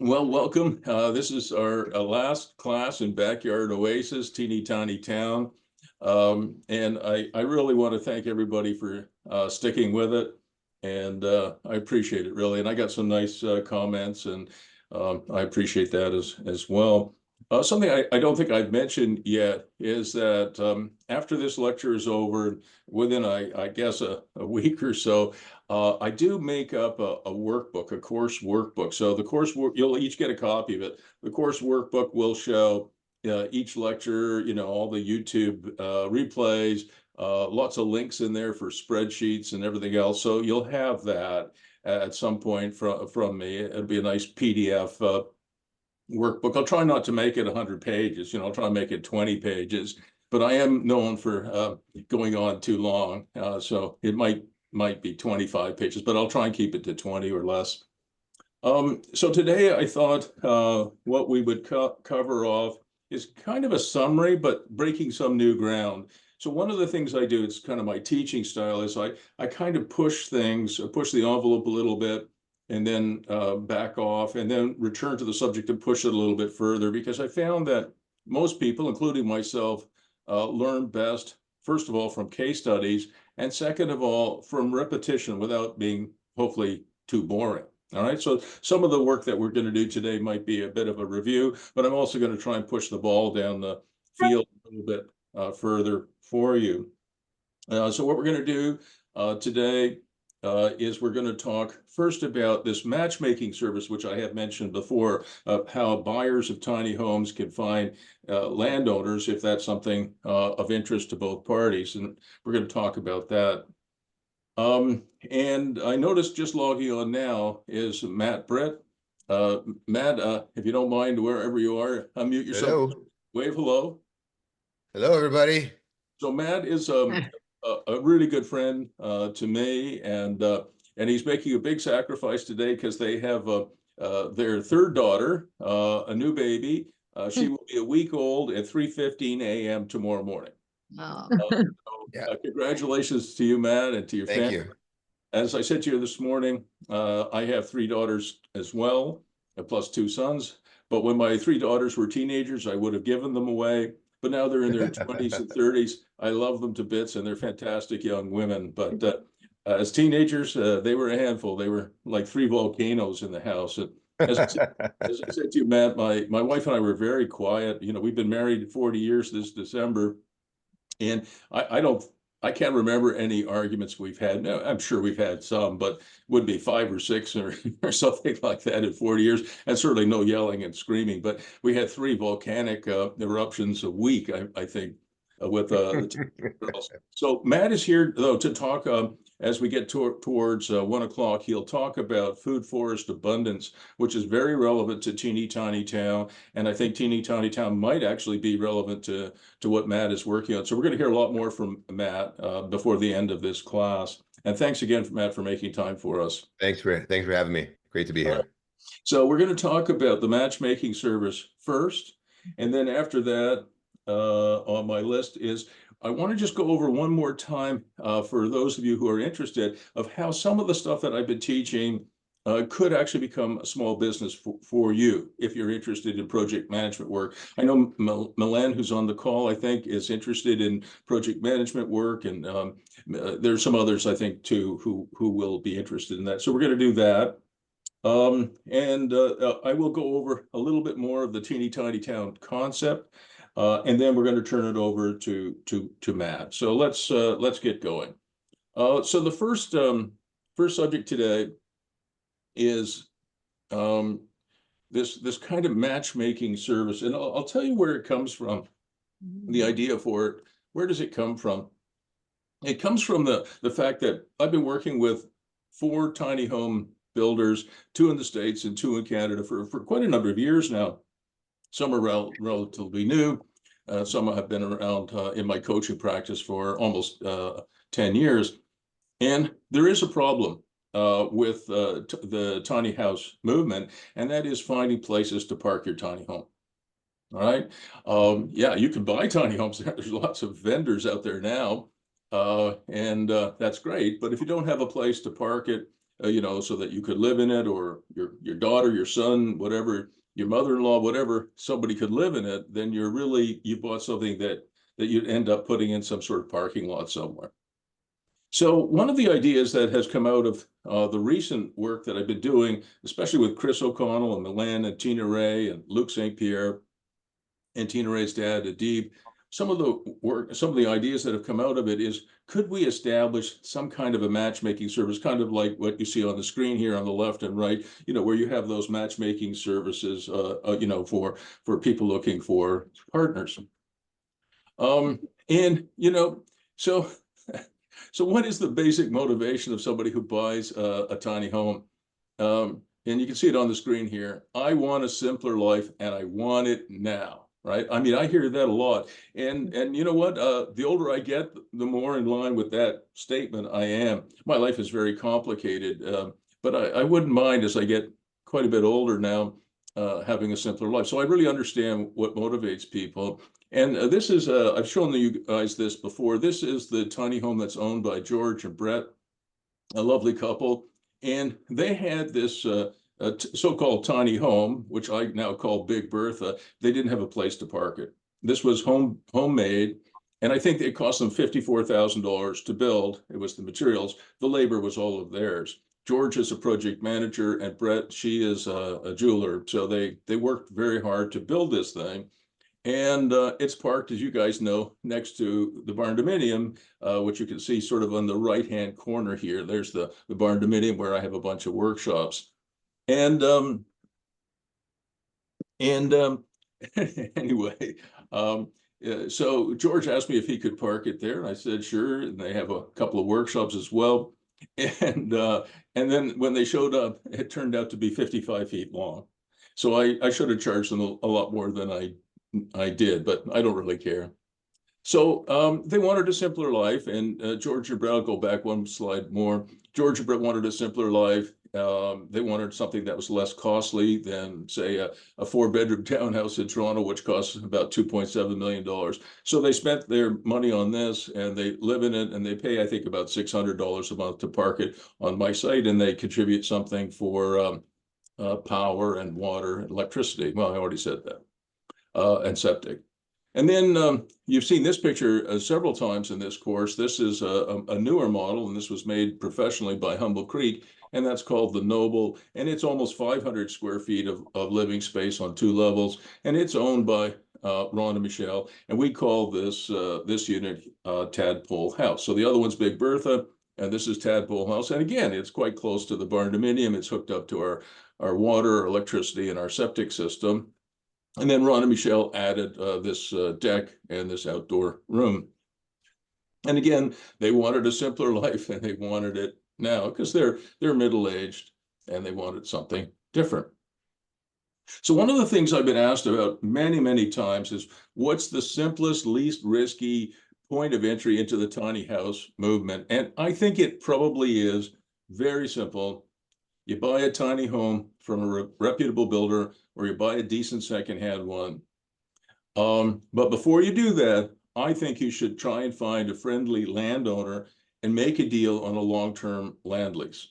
Well, welcome. This is our last class in Backyard Oasis, teeny tiny town. And I really want to thank everybody for sticking with it. And I appreciate it, really. And I got some nice comments, and I appreciate that as well. Something I don't think I've mentioned yet is that after this lecture is over, within, I guess, a week or so, I do make up a workbook, a course workbook. So the course work, you'll each get a copy of it. The course workbook will show each lecture, all the YouTube replays, lots of links in there for spreadsheets and everything else. So you'll have that at some point from me. It'll be a nice PDF workbook. I'll try not to make it 100 pages. I'll try to make it 20 pages. But I am known for going on too long, so it might be 25 pages, but I'll try and keep it to 20 or less. So today I thought what we would cover off is kind of a summary, but breaking some new ground. So one of the things I do, it's kind of my teaching style, is I kind of push things, push the envelope a little bit, and then back off, and then return to the subject and push it a little bit further, because I found that most people, including myself, learn best, first of all, from case studies, and second of all, from repetition without being hopefully too boring. All right, so some of the work that we're going to do today might be a bit of a review, but I'm also going to try and push the ball down the field a little bit further for you. So what we're going to do today is we're going to talk first about this matchmaking service, which I have mentioned before, how buyers of tiny homes can find landowners if that's something of interest to both parties. And we're going to talk about that. And I noticed just logging on now is Matt Brett. Matt, if you don't mind, wherever you are, unmute yourself. Hello. Wave hello. Hello, everybody. So Matt is a really good friend to me, and he's making a big sacrifice today because they have their third daughter, a new baby. She will be a week old at 3:15 a.m. tomorrow morning. Oh. Congratulations to you, Matt, and to your family. Thank you. As I said to you this morning, I have 3 daughters as well, plus 2 sons. But when my 3 daughters were teenagers, I would have given them away. But now they're in their 20s and 30s. I love them to bits, and they're fantastic young women. But as teenagers, they were a handful. They were like 3 volcanoes in the house. And as I said to you, Matt, my wife and I were very quiet. We've been married 40 years this December. And I can't remember any arguments we've had. No, I'm sure we've had some, but would be 5 or 6 or something like that in 40 years, and certainly no yelling and screaming. But we had 3 volcanic eruptions a week, I think, with the 2 girls. So Matt is here, though, to talk as we get towards 1 o'clock. He'll talk about food forest abundance, which is very relevant to teeny tiny town. And I think teeny tiny town might actually be relevant to what Matt is working on. So we're going to hear a lot more from Matt before the end of this class. And thanks again, Matt, for making time for us. Thanks for having me. Great to be here. So we're going to talk about the matchmaking service first. And then after that, on my list is I want to just go over one more time for those of you who are interested of how some of the stuff that I've been teaching could actually become a small business for you if you're interested in project management work. I know Milan, who's on the call, I think is interested in project management work, and there's some others I think too who will be interested in that. So we're going to do that. I will go over a little bit more of the teeny tiny town concept. And then we're going to turn it over to Matt. So let's get going. So the first subject today is this kind of matchmaking service, and I'll tell you where it comes from. The idea for it. Where does it come from? It comes from the fact that I've been working with 4 tiny home builders, 2 in the States and 2 in Canada for quite a number of years now. Some are relatively new. Some have been around in my coaching practice for almost 10 years. And there is a problem with the tiny house movement, and that is finding places to park your tiny home. All right. Yeah, you can buy tiny homes. There's lots of vendors out there now, and that's great. But if you don't have a place to park it, you know, so that you could live in it, or your daughter, your son, whatever, your mother-in-law, whatever, somebody could live in it, then you bought something that you'd end up putting in some sort of parking lot somewhere. So one of the ideas that has come out of the recent work that I've been doing, especially with Chris O'Connell and Milan and Tina Ray and Luc St. Pierre and Tina Ray's dad, Adib, some of the ideas that have come out of it is, could we establish some kind of a matchmaking service, kind of like what you see on the screen here on the left and right, you know, where you have those matchmaking services, you know, for people looking for partners. And, you know, so what is the basic motivation of somebody who buys a tiny home? And you can see it on the screen here. I want a simpler life and I want it now, right? I mean, I hear that a lot. And you know what? The older I get, the more in line with that statement I am. My life is very complicated, but I wouldn't mind, as I get quite a bit older now, having a simpler life. So I really understand what motivates people. And this is, I've shown you guys this before. This is the tiny home that's owned by George and Brett, a lovely couple. And they had this so-called tiny home, which I now call Big Bertha. They didn't have a place to park it. This was homemade. And I think it cost them $54,000 to build. It was the materials. The labor was all of theirs. George is a project manager, and Brett, she is a jeweler. So they worked very hard to build this thing. And it's parked, as you guys know, next to the barn dominium, which you can see sort of on the right-hand corner here. There's the barn dominium where I have a bunch of workshops. And anyway, so George asked me if he could park it there, and I said sure. And they have a couple of workshops as well. And then when they showed up, it turned out to be 55 feet long. So I should have charged them a lot more than I did, but I don't really care. So they wanted a simpler life, and George and Brett, I'll go back one slide more. George and Brett wanted a simpler life. They wanted something that was less costly than, say, a 4-bedroom townhouse in Toronto, which costs about $2.7 million. So they spent their money on this, and they live in it, and they pay, I think, about $600 a month to park it on my site, and they contribute something for power and water and electricity. Well, I already said that. And septic. And then you've seen this picture several times in this course. This is a newer model, and this was made professionally by Humble Creek, and that's called the Noble. And it's almost 500 square feet of living space on 2 levels, and it's owned by Ron and Michelle. And we call this unit Tadpole House. So the other one's Big Bertha, and this is Tadpole House. And again, it's quite close to the barn dominium. It's hooked up to our water, our electricity, and our septic system. And then Ron and Michelle added this deck and this outdoor room. And again, they wanted a simpler life, and they wanted it now because they're middle-aged and they wanted something different. So one of the things I've been asked about many, many times is, what's the simplest, least risky point of entry into the tiny house movement? And I think it probably is very simple. You buy a tiny home from a reputable builder, or you buy a decent secondhand one. But before you do that, I think you should try and find a friendly landowner and make a deal on a long-term land lease.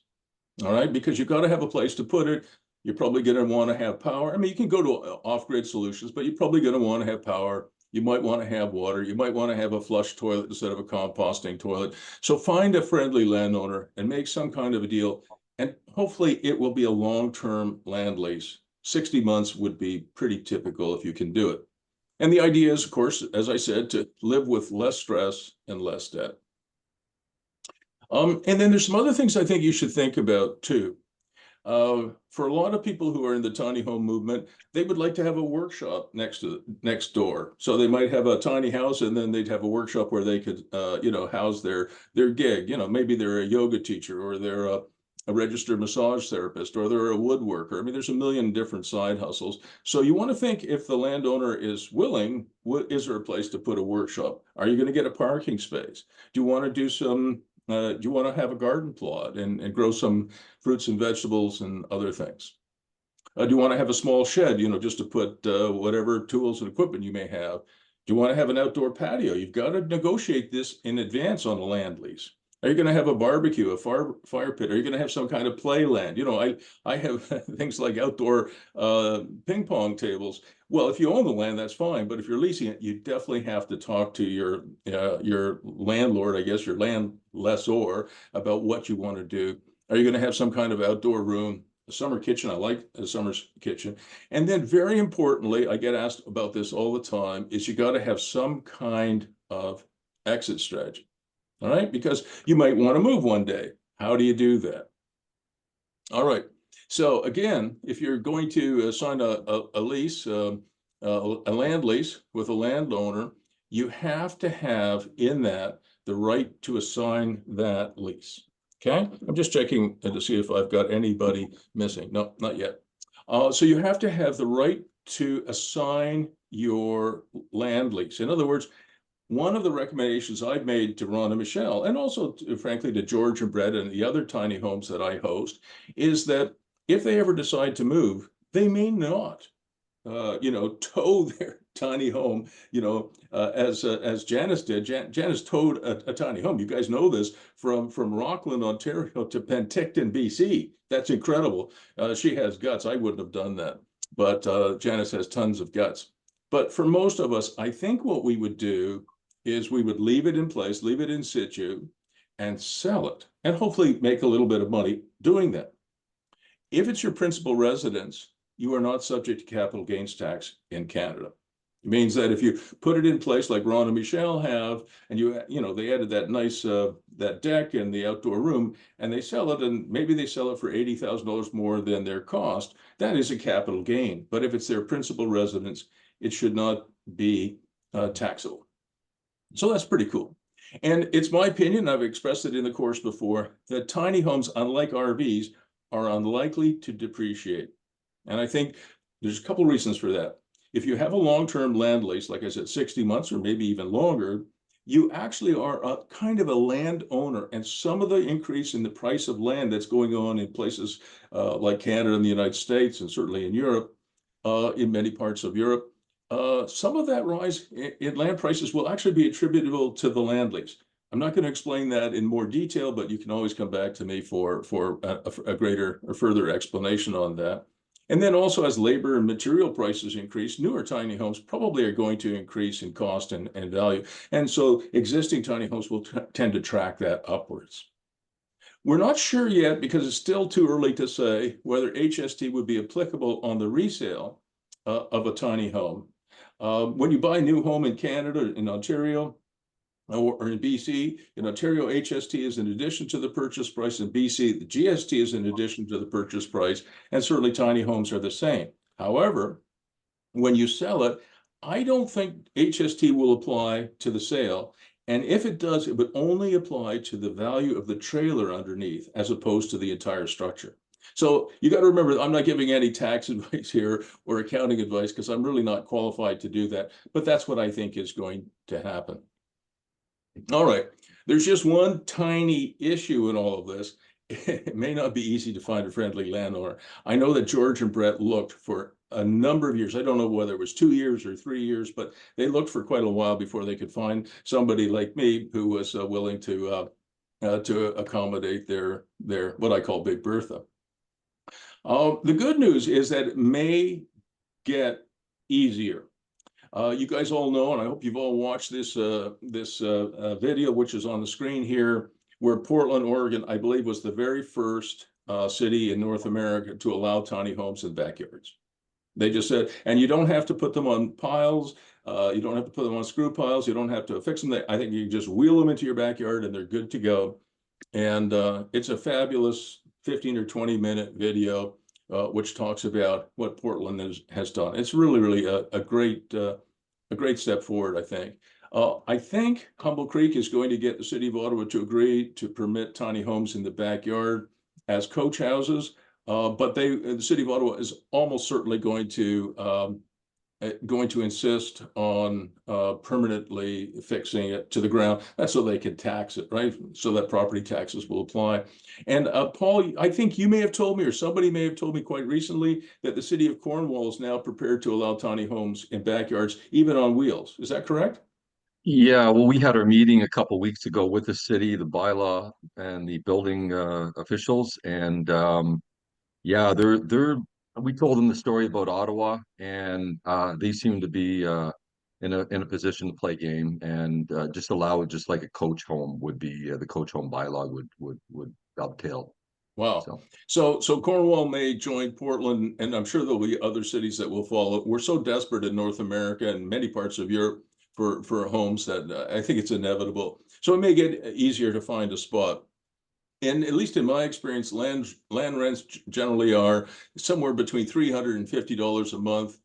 All right, because you've got to have a place to put it. You're probably going to want to have power. I mean, you can go to off-grid solutions, but you're probably going to want to have power. You might want to have water. You might want to have a flush toilet instead of a composting toilet. So find a friendly landowner and make some kind of a deal. And hopefully it will be a long-term land lease. 60 months would be pretty typical if you can do it. And the idea is, of course, as I said, to live with less stress and less debt. And then there's some other things I think you should think about too. For a lot of people who are in the tiny home movement, they would like to have a workshop next door. So they might have a tiny house, and then they'd have a workshop where they could, house their gig. You know, maybe they're a yoga teacher, or they're a registered massage therapist, or they're a woodworker. I mean, there's a million different side hustles. So you want to think, if the landowner is willing, is there a place to put a workshop? Are you going to get a parking space? Do you want to do some do you want to have a garden plot and grow some fruits and vegetables and other things? Do you want to have a small shed, just to put whatever tools and equipment you may have? Do you want to have an outdoor patio? You've got to negotiate this in advance on a land lease. Are you going to have a barbecue, a fire pit? Are you going to have some kind of playland? You know, I have things like outdoor ping pong tables. Well, if you own the land, that's fine. But if you're leasing it, you definitely have to talk to your landlord, I guess, your land lessor, about what you want to do. Are you going to have some kind of outdoor room? A summer kitchen? I like a summer kitchen. And then very importantly, I get asked about this all the time, is you got to have some kind of exit strategy. All right, because you might want to move one day. How do you do that? All right. So again, if you're going to sign a lease, a land lease with a landowner, you have to have in that the right to assign that lease. Okay, I'm just checking to see if I've got anybody missing. No, not yet. So you have to have the right to assign your land lease. In other words, one of the recommendations I've made to Ron and Michelle, and also frankly to George and Brett and the other tiny homes that I host, is that if they ever decide to move, they may not, tow their tiny home, as Janice did. Janice towed a tiny home. You guys know this from Rockland, Ontario to Penticton, BC. That's incredible. She has guts. I wouldn't have done that, but Janice has tons of guts. But for most of us, I think what we would do is we would leave it in place, leave it in situ, and sell it, and hopefully make a little bit of money doing that. If it's your principal residence, you are not subject to capital gains tax in Canada. It means that if you put it in place like Ron and Michelle have, and they added that nice that deck and the outdoor room, and they sell it, and maybe they sell it for $80,000 more than their cost, that is a capital gain. But if it's their principal residence, it should not be taxable. So that's pretty cool. And it's my opinion, I've expressed it in the course before, that tiny homes, unlike RVs, are unlikely to depreciate. And I think there's a couple of reasons for that. If you have a long-term land lease, like I said, 60 months or maybe even longer, you actually are a kind of a landowner. And some of the increase in the price of land that's going on in places like Canada and the United States, and certainly in Europe, in many parts of Europe, some of that rise in land prices will actually be attributable to the land lease. I'm not going to explain that in more detail, but you can always come back to me for a greater or further explanation on that. And then also, as labor and material prices increase, newer tiny homes probably are going to increase in cost and value. And so existing tiny homes will tend to track that upwards. We're not sure yet, because it's still too early to say, whether HST would be applicable on the resale of a tiny home. When you buy a new home in Canada, in Ontario, or in BC, in Ontario, HST is in addition to the purchase price. In BC, the GST is in addition to the purchase price, and certainly tiny homes are the same. However, when you sell it, I don't think HST will apply to the sale. And if it does, it would only apply to the value of the trailer underneath, as opposed to the entire structure. So you got to remember, I'm not giving any tax advice here or accounting advice, because I'm really not qualified to do that. But that's what I think is going to happen. All right. There's just one tiny issue in all of this. It may not be easy to find a friendly landowner. I know that George and Brett looked for a number of years. I don't know whether it was 2 years or 3 years, but they looked for quite a while before they could find somebody like me who was willing to accommodate their what I call Big Bertha. The good news is that it may get easier. You guys all know, and I hope you've all watched this video, which is on the screen here, where Portland, Oregon, I believe, was the very first city in North America to allow tiny homes in backyards. They just said, and you don't have to put them on piles. You don't have to put them on screw piles. You don't have to fix them. I think you can just wheel them into your backyard and they're good to go. And it's a fabulous 15 or 20-minute video, which talks about what Portland has done. It's really a great step forward, I think. I think Humble Creek is going to get the city of Ottawa to agree to permit tiny homes in the backyard as coach houses, but the city of Ottawa is almost certainly going to insist on permanently fixing it to the ground. That's so they can tax it, right? So that property taxes will apply. And Paul, I think you may have told me, or somebody may have told me quite recently, that the city of Cornwall is now prepared to allow tiny homes in backyards, even on wheels. Is that correct? Yeah, well, we had our meeting a couple weeks ago with the city, the bylaw, and the building officials, and yeah, they're. We told them the story about Ottawa, and they seem to be in a position to play game and just allow it, just like a coach home would be. The coach home bylaw would dovetail. Wow. So So Cornwall may join Portland, and I'm sure there'll be other cities that will follow. We're so desperate in North America and many parts of Europe for homes that I think it's inevitable. So it may get easier to find a spot. And at least in my experience, land rents generally are somewhere between $350 a month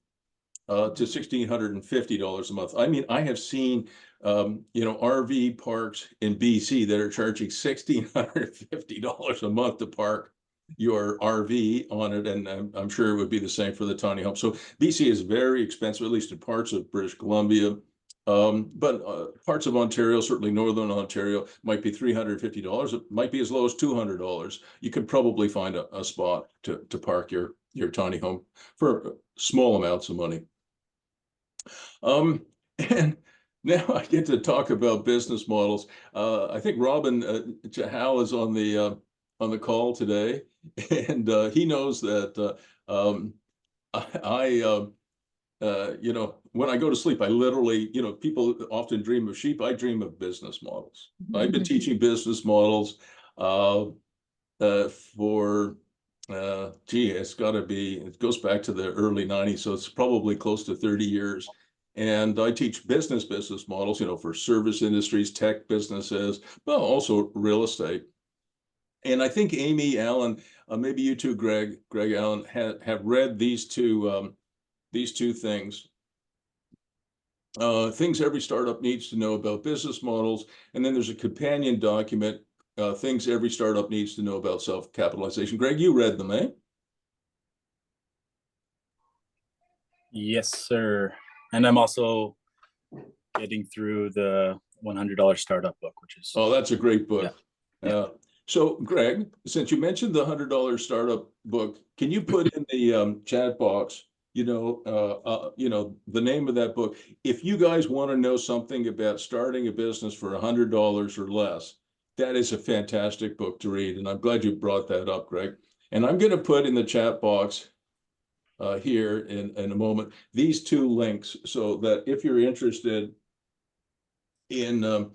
to $1,650 a month. I mean, I have seen RV parks in BC that are charging $1,650 a month to park your RV on it, and I'm sure it would be the same for the tiny home. So BC is very expensive, at least in parts of British Columbia. But parts of Ontario, certainly Northern Ontario, might be $350. It might be as low as $200. You could probably find a spot to park your tiny home for small amounts of money. And now I get to talk about business models. I think Robin Jahal is on the call today, and he knows that when I go to sleep, I literally, people often dream of sheep. I dream of business models. I've been teaching business models for it's got to be, it goes back to the early 90s, so it's probably close to 30 years. And I teach business models, for service industries, tech businesses, but also real estate. And I think Amy Allen, maybe you too, Greg Allen, have read these two things. Things every startup needs to know about business models. And then there's a companion document, things every startup needs to know about self-capitalization. Greg, you read them, eh? Yes, sir. And I'm also getting through the $100 startup book, which is that's a great book. Yeah. So Greg, since you mentioned the $100 startup book, can you put in the chat box, the name of that book? If you guys want to know something about starting a business for $100 or less, that is a fantastic book to read. And I'm glad you brought that up, Greg. And I'm going to put in the chat box here in a moment these two links, so that if you're interested in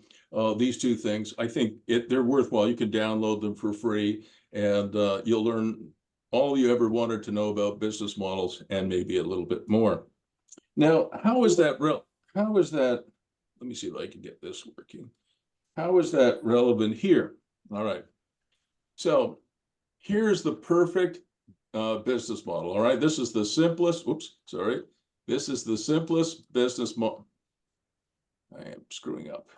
these two things, I think they're worthwhile. You can download them for free, and you'll learn all you ever wanted to know about business models and maybe a little bit more. Now, how is that? Let me see if I can get this working. How is that relevant here? All right. So here's the perfect business model. All right. This is the simplest. Whoops, sorry. This is the simplest business model. I am screwing up.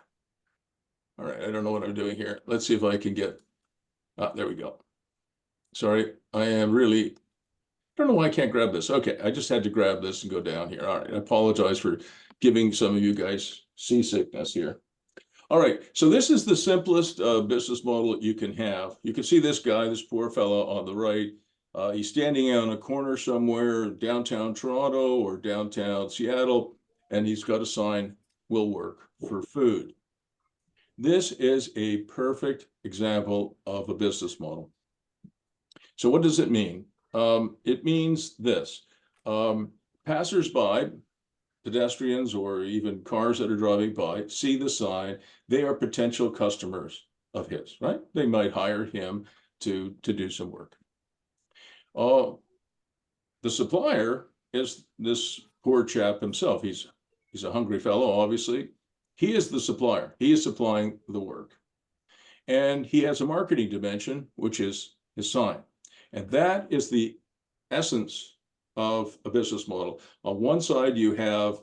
All right. I don't know what I'm doing here. Let's see if I can get. There we go. Sorry. I am really. I don't know why I can't grab this. Okay. I just had to grab this and go down here. All right. I apologize for giving some of you guys seasickness here. All right, so this is the simplest business model that you can have. You can see this guy, this poor fellow on the right. He's standing on a corner somewhere, downtown Toronto or downtown Seattle, and he's got a sign, "Will work for food." This is a perfect example of a business model. So what does it mean? It means this. Passersby, pedestrians or even cars that are driving by, see the sign. They are potential customers of his, right? They might hire him to do some work. The supplier is this poor chap himself. He's a hungry fellow, obviously. He is the supplier. He is supplying the work. And he has a marketing dimension, which is his sign. And that is the essence of a business model. On one side, you have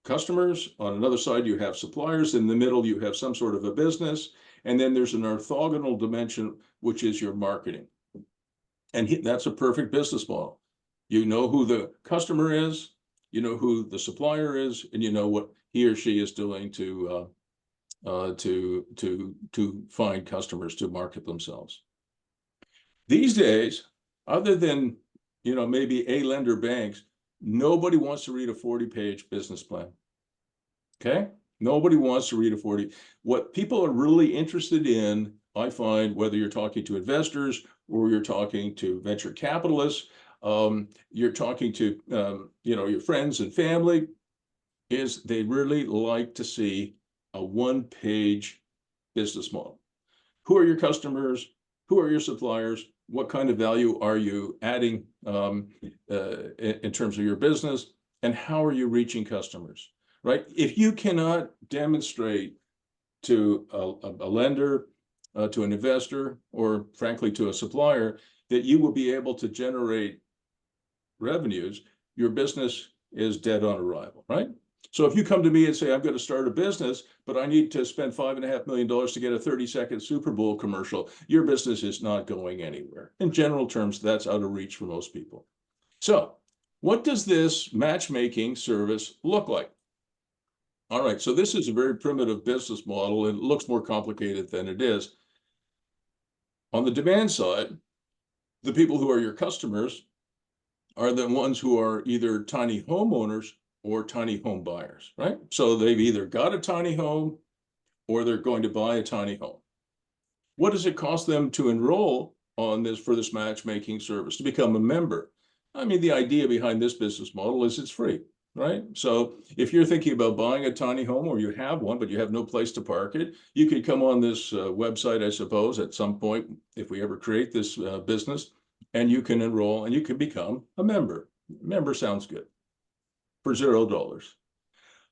customers. On another side, you have suppliers. In the middle, you have some sort of a business. And then there's an orthogonal dimension, which is your marketing. And that's a perfect business model. You know who the customer is, you know who the supplier is, and you know what he or she is doing to find customers to market themselves. These days, other than maybe A-lender banks, Nobody wants to read a 40-page business plan. Okay? Nobody wants to read a 40. What people are really interested in, I find, whether you're talking to investors or you're talking to venture capitalists, you're talking to your friends and family, is they really like to see a one-page business model. Who are your customers? Who are your suppliers? What kind of value are you adding in terms of your business? And how are you reaching customers, right? If you cannot demonstrate to a lender, to an investor, or frankly to a supplier, that you will be able to generate revenues, your business is dead on arrival, right? So if you come to me and say, I'm going to start a business, but I need to spend $5.5 million to get a 30-second Super Bowl commercial, your business is not going anywhere. In general terms, that's out of reach for most people. So what does this matchmaking service look like? All right, so this is a very primitive business model, and it looks more complicated than it is. On the demand side, the people who are your customers are the ones who are either tiny homeowners or tiny home buyers, right? So they've either got a tiny home or they're going to buy a tiny home. What does it cost them to enroll on this for this matchmaking service, to become a member? I mean, the idea behind this business model is it's free, right? So if you're thinking about buying a tiny home, or you have one, but you have no place to park it, you could come on this website, I suppose, at some point, if we ever create this business, and you can enroll and you can become a member. Member sounds good. For $0.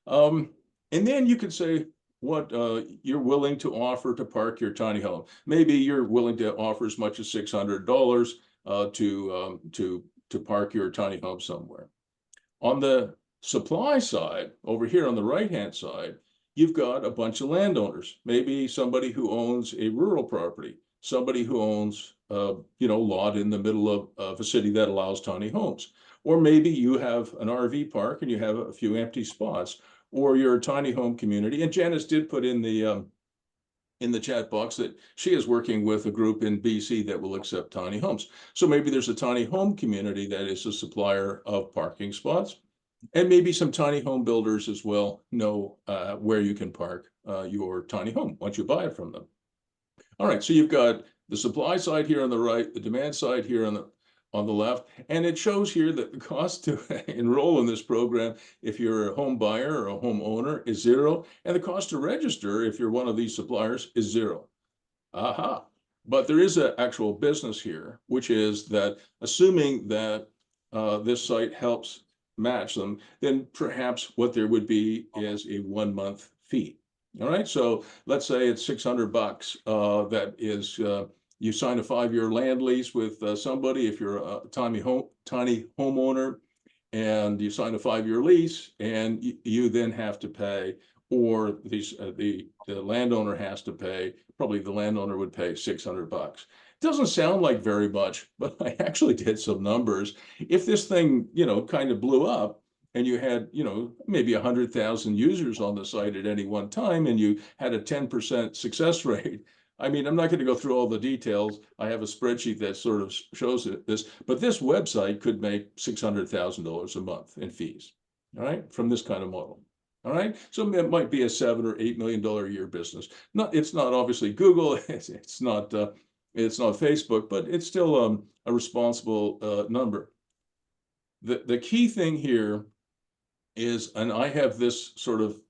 And then you could say what you're willing to offer to park your tiny home. Maybe you're willing to offer as much as $600 to park your tiny home somewhere. On the supply side, over here on the right-hand side, you've got a bunch of landowners. Maybe somebody who owns a rural property, somebody who owns a lot in the middle of a city that allows tiny homes. Or maybe you have an RV park and you have a few empty spots, or you're a tiny home community. And Janice did put in the chat box that she is working with a group in BC that will accept tiny homes. So maybe there's a tiny home community that is a supplier of parking spots. And maybe some tiny home builders as well know where you can park your tiny home once you buy it from them. All right, so you've got the supply side here on the right, the demand side here on the left, and it shows here that the cost to enroll in this program, if you're a home buyer or a home owner, is $0, and the cost to register, if you're one of these suppliers, is $0. Aha! But there is an actual business here, which is that assuming that this site helps match them, then perhaps what there would be is a 1-month fee. All right, so let's say it's $600. That is, you sign a 5-year land lease with somebody. If you're a tiny homeowner, and you sign a 5-year lease, and you then have to pay, or the landowner has to pay. Probably the landowner would pay $600. Doesn't sound like very much, but I actually did some numbers. If this thing, kind of blew up, and you had, maybe 100,000 users on the site at any one time, and you had a 10% success rate. I mean, I'm not going to go through all the details. I have a spreadsheet that sort of shows this, but this website could make $600,000 a month in fees, all right, from this kind of model. All right, so it might be a $7 or $8 million a year business. It's not obviously Google, it's not Facebook, but it's still a responsible number. The key thing here is, and I have this sort of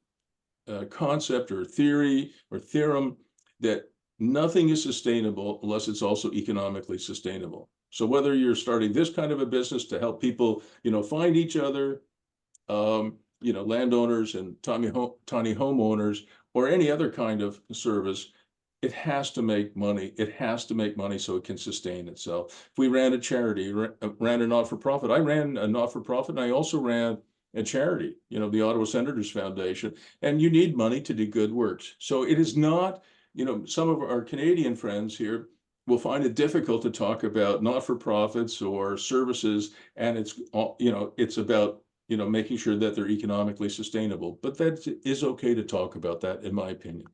concept or theory or theorem, that nothing is sustainable unless it's also economically sustainable. So whether you're starting this kind of a business to help people, find each other, landowners and tiny homeowners, or any other kind of service, it has to make money. It has to make money so it can sustain itself. If we ran a charity, ran a not-for-profit, I ran a not-for-profit, and I also ran a charity, the Ottawa Senators Foundation, and you need money to do good works. So it is not, some of our Canadian friends here will find it difficult to talk about not-for-profits or services, and it's about, making sure that they're economically sustainable. But that is okay to talk about that, in my opinion.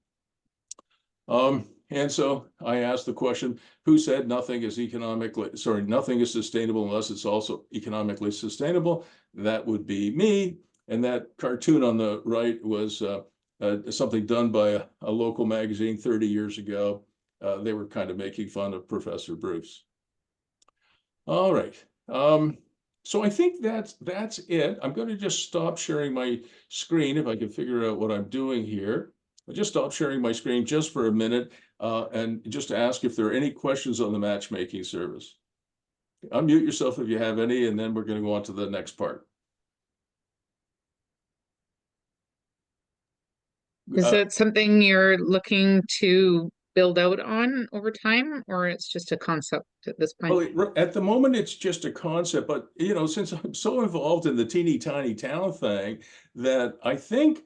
And so I asked the question, who said nothing is nothing is sustainable unless it's also economically sustainable? That would be me. And that cartoon on the right was something done by a local magazine 30 years ago. They were kind of making fun of Professor Bruce. All right. So I think that's it. I'm going to just stop sharing my screen if I can figure out what I'm doing here. I'll just stop sharing my screen just for a minute and just ask if there are any questions on the matchmaking service. Unmute yourself if you have any, and then we're going to go on to the next part. Is it something you're looking to build out on over time, or it's just a concept at this point? Well, at the moment, it's just a concept, but you know, since I'm so involved in the teeny tiny town thing, that I think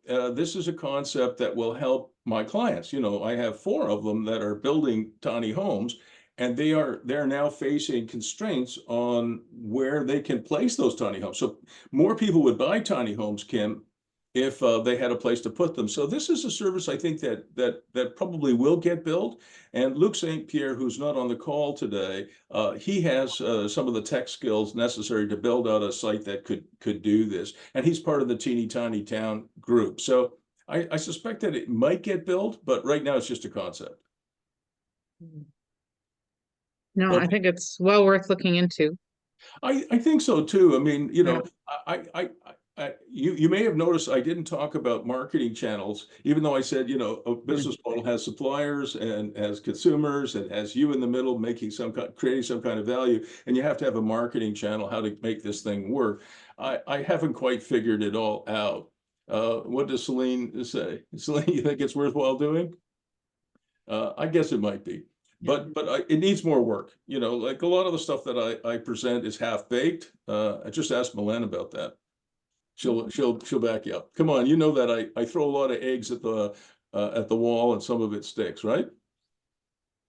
this is a concept that will help my clients. You know, I have 4 of them that are building tiny homes, and they're now facing constraints on where they can place those tiny homes. So more people would buy tiny homes, Kim, if they had a place to put them. So this is a service I think that probably will get built. And Luc St. Pierre, who's not on the call today, he has some of the tech skills necessary to build out a site that could do this. And he's part of the teeny tiny town group. So I suspect that it might get built, but right now it's just a concept. No, Well, I think it's well worth looking into. I think so too. I mean, you know, you may have noticed I didn't talk about marketing channels, even though I said, you know, a business model has suppliers and has consumers and has you in the middle making creating some kind of value, and you have to have a marketing channel, how to make this thing work. I haven't quite figured it all out. What does Celine say? Celine, you think it's worthwhile doing? I guess it might be. But it needs more work. You know, like a lot of the stuff that I present is half baked. I just asked Milan about that. She'll back you up. Come on, you know that I throw a lot of eggs at the wall and some of it sticks, right?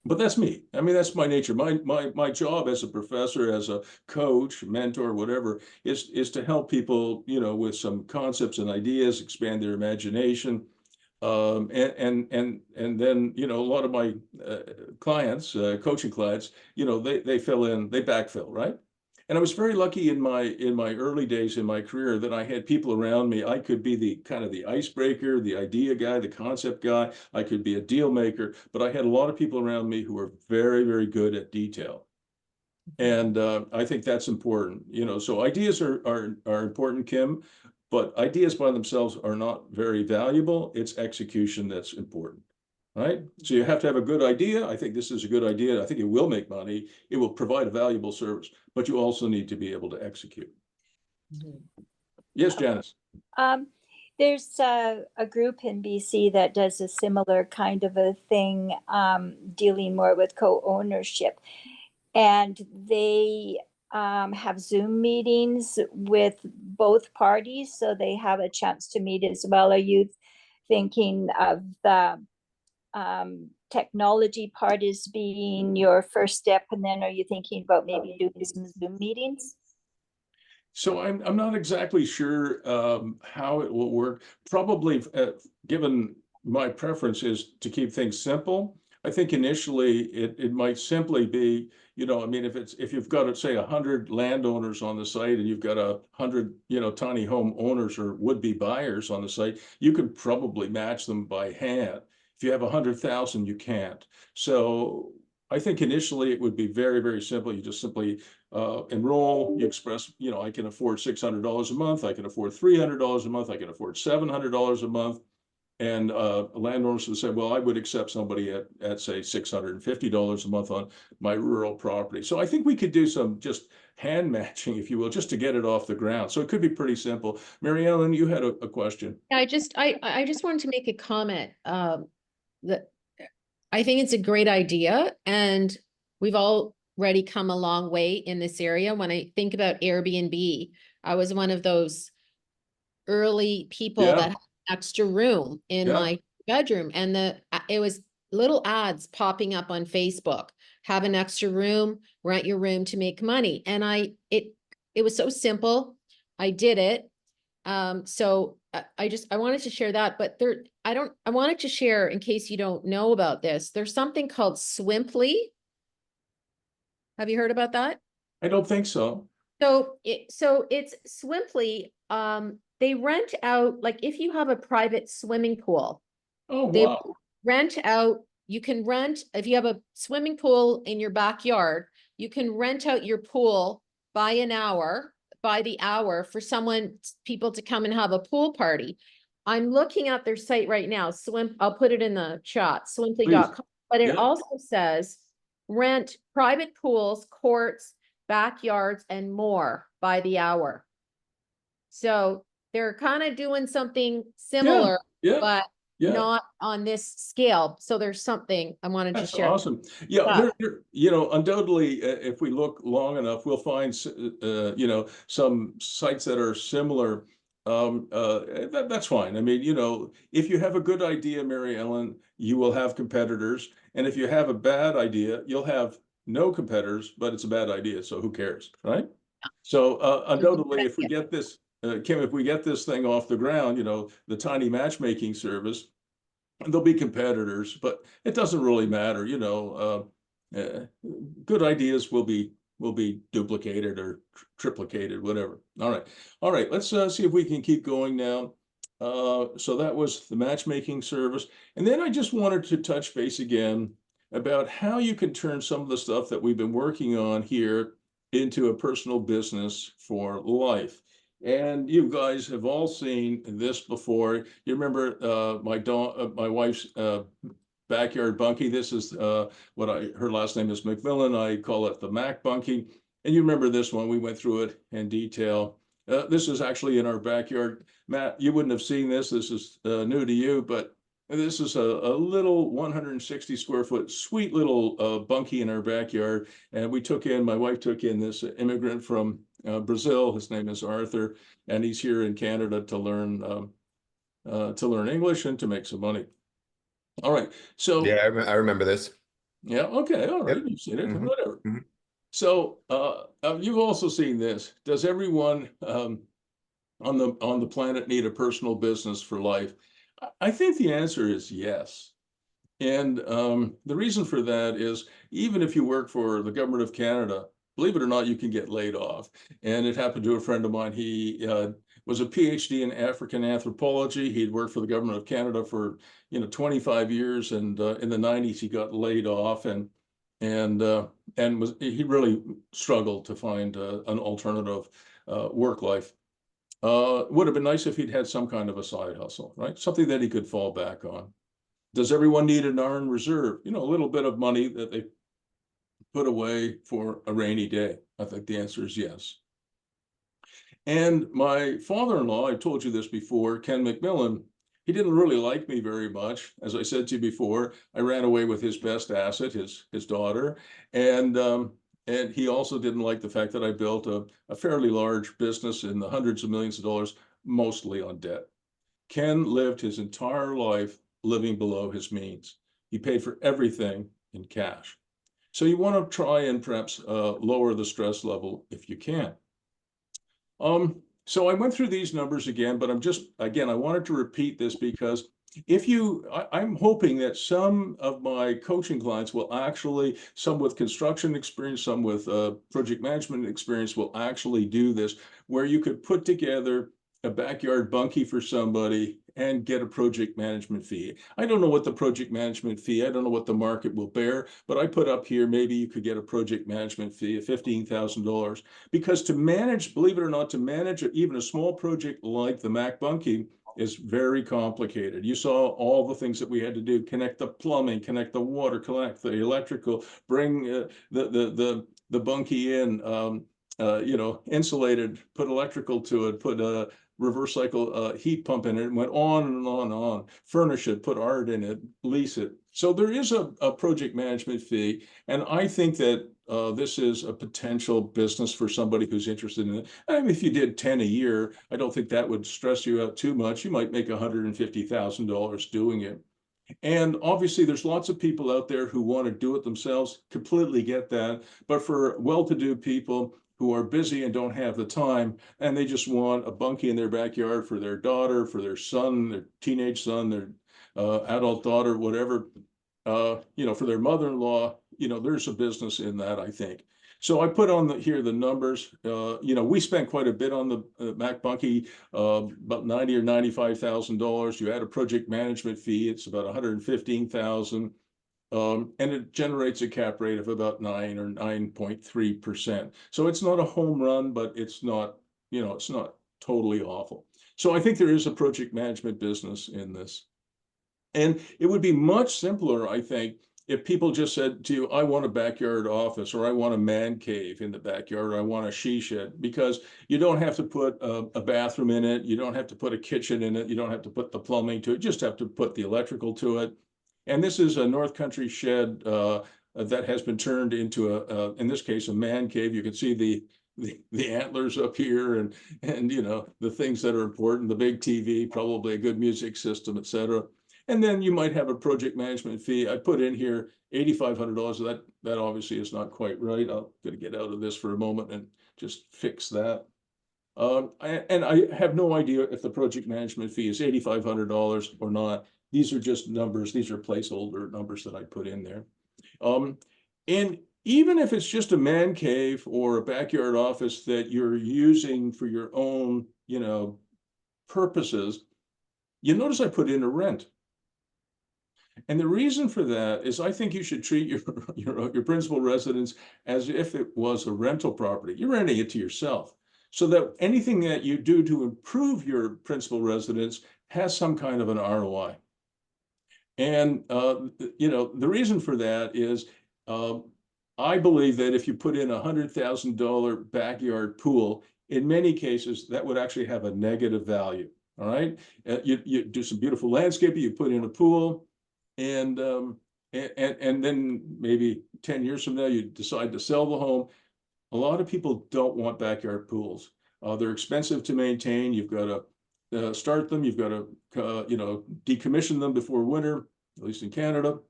But that's me. I mean, that's my nature. My job as a professor, as a coach, mentor, whatever, is to help people, you know, with some concepts and ideas, expand their imagination. And then, you know, a lot of my clients, coaching clients, you know, they fill in, they backfill, right? And I was very lucky in my early days in my career that I had people around me. I could be the kind of the icebreaker, the idea guy, the concept guy. I could be a deal maker, but I had a lot of people around me who were very, very good at detail. And I think that's important, you know. So ideas are important, Kim, but ideas by themselves are not very valuable. It's execution that's important, right? So you have to have a good idea. I think this is a good idea. I think it will make money. It will provide a valuable service, but you also need to be able to execute. Yes, Janice. There's a group in BC that does a similar kind of a thing, dealing more with co-ownership. And they have Zoom meetings with both parties, so they have a chance to meet as well. Are you thinking of the technology part as being your first step, and then are you thinking about maybe doing some Zoom meetings? So I'm not exactly sure how it will work. Probably, given my preference is to keep things simple. I think initially it might simply be, you know, I mean, if you've got, say, 100 landowners on the site and you've got 100, you know, tiny home owners or would-be buyers on the site, you could probably match them by hand. If you have 100,000, you can't. So I think initially it would be very, very simple. You just simply enroll, you express, you know, I can afford $600 a month, I can afford $300 a month, I can afford $700 a month. And landowners would say, well, I would accept somebody at say $650 a month on my rural property. So I think we could do some just hand matching, if you will, just to get it off the ground. So it could be pretty simple. Mary Ellen, you had a question. I just wanted to make a comment that I think it's a great idea, and we've already come a long way in this area. When I think about Airbnb, I was one of those early people that had extra room in my bedroom, and it was little ads popping up on Facebook. Have an extra room, rent your room to make money. And it was so simple. I did it. So I wanted to share that, but I wanted to share, in case you don't know about this, there's something called Swimply. Have you heard about that? I don't think so. So it's Swimply. They rent out, like if you have a private swimming pool, Oh, they wow. rent out, you can rent, if you have a swimming pool in your backyard, you can rent out your pool by the hour for people to come and have a pool party. I'm looking at their site right now, I'll put it in the chat, swimply.com, but it Yeah. also says rent private pools, courts, backyards, and more by the hour. So they're kind of doing something similar, Yeah. but Yeah. not on this scale. So there's something I wanted That's to share. awesome. Yeah, Yeah. you know, undoubtedly, if we look long enough, we'll find, you know, some sites that are similar. That's fine. I mean, you know, if you have a good idea, Mary Ellen, you will have competitors. And if you have a bad idea, you'll have no competitors, but it's a bad idea. So who cares, right? So undoubtedly, if we get this, Kim, if we get this thing off the ground, you know, the tiny matchmaking service, there'll be competitors, but it doesn't really matter, you know. Good ideas will be duplicated or triplicated, whatever. All right. Let's see if we can keep going now. So that was the matchmaking service, and then I just wanted to touch base again about how you can turn some of the stuff that we've been working on here into a personal business for life. And you guys have all seen this before. You remember my wife's backyard bunkie. This is her last name is McMillan. I call it the Mac bunkie. And you remember this one, we went through it in detail. This is actually in our backyard. Matt, you wouldn't have seen this. This is new to you, but this is a little 160 square foot, sweet little bunkie in our backyard. And my wife took in this immigrant from Brazil. His name is Arthur, and he's here in Canada to learn English and to make some money. All right. So Yeah, I remember this. yeah. Okay. All right. Yep. You've seen it. Mhm. Whatever. Mhm. So you've also seen this. Does everyone on the planet need a personal business for life? I think the answer is yes. And the reason for that is, even if you work for the government of Canada, believe it or not, you can get laid off. And it happened to a friend of mine. He was a PhD in African anthropology. He'd worked for the government of Canada for 25 years, and in the 90s he got laid off, and he really struggled to find an alternative work life. Would have been nice if he'd had some kind of a side hustle, right? Something that he could fall back on. Does everyone need an iron reserve? You know, a little bit of money that they put away for a rainy day. I think the answer is yes. And my father-in-law, I told you this before, Ken McMillan, he didn't really like me very much. As I said to you before, I ran away with his best asset, his daughter. And he also didn't like the fact that I built a fairly large business in the hundreds of millions of dollars, mostly on debt. Ken lived his entire life living below his means. He paid for everything in cash. So you want to try and perhaps lower the stress level if you can. So I went through these numbers again, but I wanted to repeat this because I'm hoping that some of my coaching clients will actually, some with construction experience, some with project management experience, will actually do this, where you could put together a backyard bunkie for somebody and get a project management fee. I don't know what the project management fee, I don't know what the market will bear, but I put up here, maybe you could get a project management fee of $15,000, because to manage, believe it or not, to manage even a small project like the Mac bunkie is very complicated. You saw all the things that we had to do: connect the plumbing, connect the water, connect the electrical, bring the bunkie in, insulated, put electrical to it, put a reverse cycle heat pump in it, and went on and on and on. Furnish it, put art in it, lease it. So there is a project management fee, and I think that this is a potential business for somebody who's interested in it. I mean, if you did 10 a year, I don't think that would stress you out too much. You might make $150,000 doing it. And obviously, there's lots of people out there who want to do it themselves. Completely get that. But for well-to-do people, who are busy and don't have the time, and they just want a bunkie in their backyard for their daughter, for their son, their teenage son, their adult daughter, whatever, for their mother-in-law, there's a business in that, I think. So I put on here the numbers. We spent quite a bit on the Mac Bunkie, about $90,000 or $95,000. You add a project management fee, it's about $115,000. And it generates a cap rate of about 9 or 9.3%. So it's not a home run, but it's not totally awful. So I think there is a project management business in this. And it would be much simpler, I think, if people just said to you, I want a backyard office, or I want a man cave in the backyard, or I want a she shed, because you don't have to put a bathroom in it. You don't have to put a kitchen in it. You don't have to put the plumbing to it. You just have to put the electrical to it. And this is a North Country shed that has been turned into in this case, a man cave. You can see the antlers up here and the things that are important, the big TV, probably a good music system, etc. And then you might have a project management fee. I put in here $8,500. That obviously is not quite right. I'm going to get out of this for a moment and just fix that. And I have no idea if the project management fee is $8,500 or not. These are just numbers. These are placeholder numbers that I put in there. And even if it's just a man cave or a backyard office that you're using for your own, purposes, you notice I put in a rent. And the reason for that is I think you should treat your principal residence as if it was a rental property. You're renting it to yourself, so that anything that you do to improve your principal residence has some kind of an ROI. And, the reason for that is I believe that if you put in a $100,000 backyard pool, in many cases, that would actually have a negative value. All right. You do some beautiful landscaping, you put in a pool, and then maybe 10 years from now, you decide to sell the home. A lot of people don't want backyard pools. They're expensive to maintain. You've got to start them. You've got to, decommission them before winter, at least in Canada.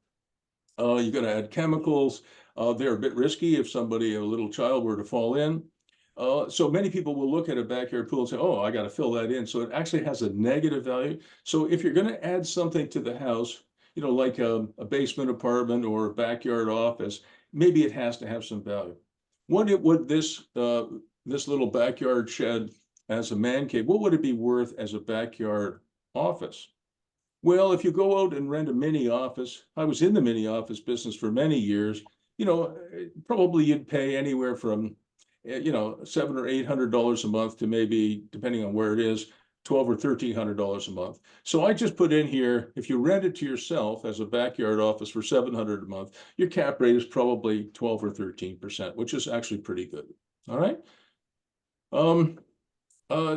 You've got to add chemicals. They're a bit risky if a little child were to fall in. So many people will look at a backyard pool and say, oh, I got to fill that in. So it actually has a negative value. So if you're going to add something to the house, like a basement apartment or a backyard office, maybe it has to have some value. What would this little backyard shed as a man cave, what would it be worth as a backyard office? Well, if you go out and rent a mini office, I was in the mini office business for many years, probably you'd pay anywhere from, $700 or $800 a month to maybe, depending on where it is, $1,200 or $1,300 a month. So I just put in here, if you rent it to yourself as a backyard office for $700 a month, your cap rate is probably 12 or 13%, which is actually pretty good. All right.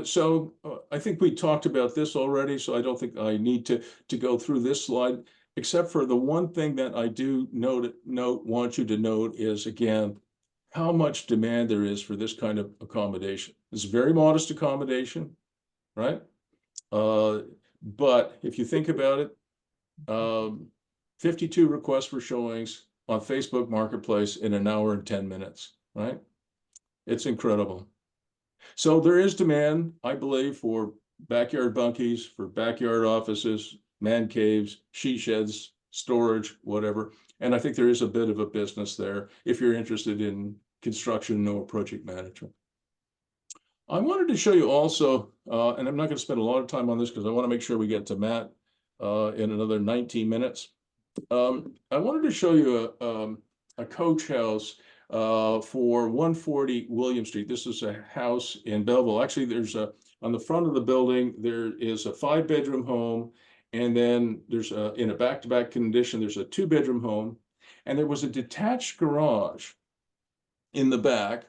So I think we talked about this already, so I don't think I need to go through this slide, except for the one thing that I do want you to note is, again, how much demand there is for this kind of accommodation. It's a very modest accommodation, right? But if you think about it, 52 requests for showings on Facebook Marketplace in an hour and 10 minutes, right? It's incredible. So there is demand, I believe, for backyard bunkies, for backyard offices, man caves, she sheds, storage, whatever. And I think there is a bit of a business there if you're interested in construction or project management. I wanted to show you also, and I'm not going to spend a lot of time on this because I want to make sure we get to Matt in another 19 minutes. I wanted to show you a coach house for 140 William Street. This is a house in Belleville. Actually, there's on the front of the building, there is a 5-bedroom home. And then there's in a back-to-back condition, there's a 2-bedroom home. And there was a detached garage in the back,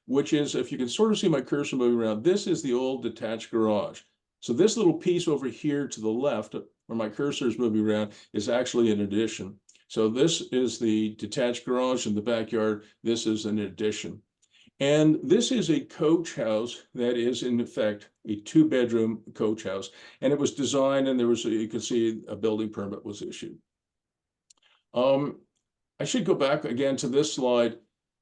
which is, if you can sort of see my cursor moving around, this is the old detached garage. So this little piece over here to the left, where my cursor is moving around, is actually an addition. So this is the detached garage in the backyard. This is an addition. And this is a coach house that is, in effect, a 2-bedroom coach house. And it was designed, and there was, you can see a building permit was issued. I should go back again to this slide.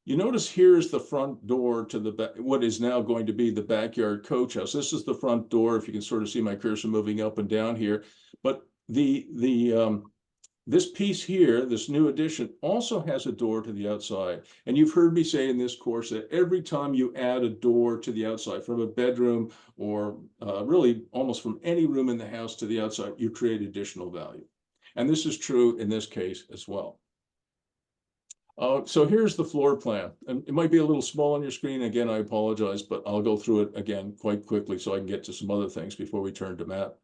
You notice here's the front door to the back, what is now going to be the backyard coach house. This is the front door, if you can sort of see my cursor moving up and down here. But this piece here, this new addition, also has a door to the outside. And you've heard me say in this course that every time you add a door to the outside from a bedroom or really almost from any room in the house to the outside, you create additional value. And this is true in this case as well. So here's the floor plan, and it might be a little small on your screen. Again, I apologize, but I'll go through it again quite quickly so I can get to some other things before we turn to Matt.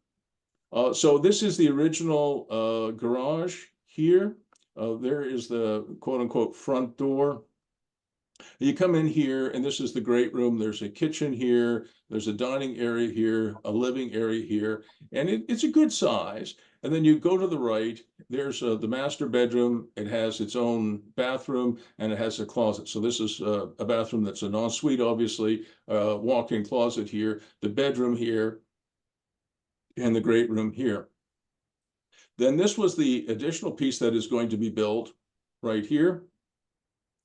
So this is the original garage here. There is the quote unquote front door. You come in here and this is the great room. There's a kitchen here. There's a dining area here, a living area here, and it's a good size. And then you go to the right, there's the master bedroom. It has its own bathroom and it has a closet. So this is a bathroom that's an ensuite, obviously, walk-in closet here, the bedroom here, and the great room here. Then this was the additional piece that is going to be built right here.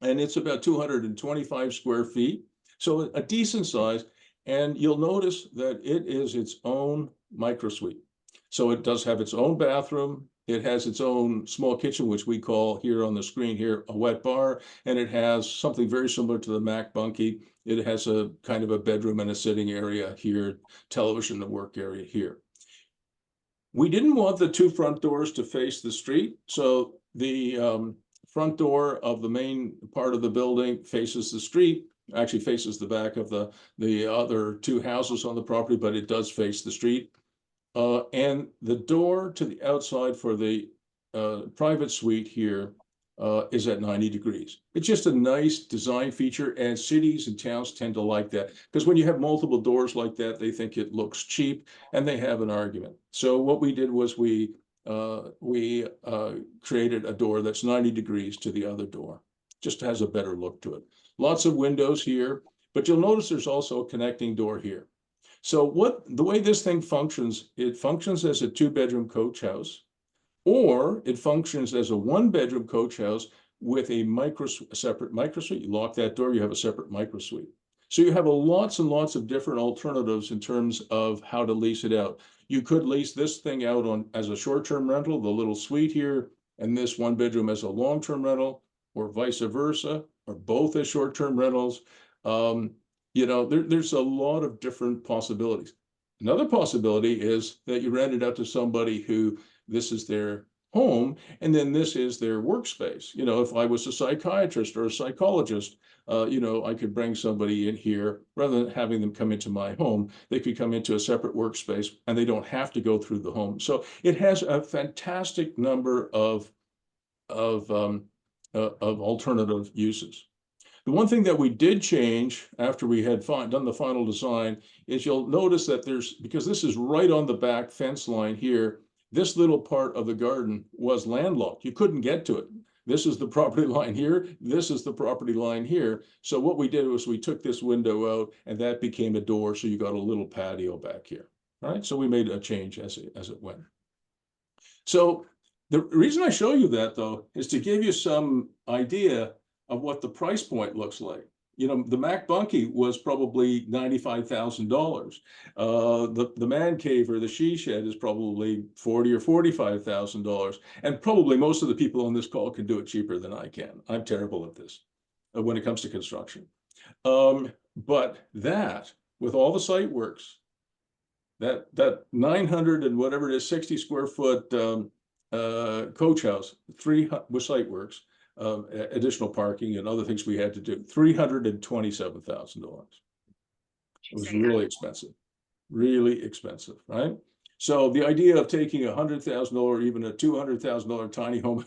And it's about 225 square feet. So a decent size. And you'll notice that it is its own micro suite. So it does have its own bathroom. It has its own small kitchen, which we call here on the screen here a wet bar. And it has something very similar to the Mac Bunkie. It has a kind of a bedroom and a sitting area here, television and work area here. We didn't want the two front doors to face the street. So the front door of the main part of the building faces the street, actually faces the back of the other two houses on the property, but it does face the street. And the door to the outside for the private suite here is at 90 degrees. It's just a nice design feature, and cities and towns tend to like that because when you have multiple doors like that, they think it looks cheap and they have an argument. So what we did was we created a door that's 90 degrees to the other door. Just has a better look to it. Lots of windows here, but you'll notice there's also a connecting door here. So the way this thing functions, it functions as a 2-bedroom coach house, or it functions as a 1-bedroom coach house with a separate micro suite. You lock that door, you have a separate micro suite. So you have lots and lots of different alternatives in terms of how to lease it out. You could lease this thing out as a short-term rental, the little suite here, and this 1-bedroom as a long-term rental, or vice versa, or both as short-term rentals. You know, there's a lot of different possibilities. Another possibility is that you rent it out to somebody who this is their home, and then this is their workspace. You know, if I was a psychiatrist or a psychologist, you know, I could bring somebody in here rather than having them come into my home. They could come into a separate workspace and they don't have to go through the home. So it has a fantastic number of alternative uses. The one thing that we did change after we had done the final design is you'll notice that because this is right on the back fence line here, this little part of the garden was landlocked. You couldn't get to it. This is the property line here. This is the property line here. So what we did was we took this window out and that became a door. So you got a little patio back here. All right. So we made a change as it went. So the reason I show you that, though, is to give you some idea of what the price point looks like. You know, the Mac Bunkie was probably $95,000. The man cave or the she shed is probably $40,000 or $45,000. And probably most of the people on this call can do it cheaper than I can. I'm terrible at this when it comes to construction. But that, with all the site works, that 900 and whatever it is, 60 square foot coach house, with site works, additional parking and other things we had to do, $327,000. It was really expensive, right? So the idea of taking $100,000 or even a $200,000 tiny home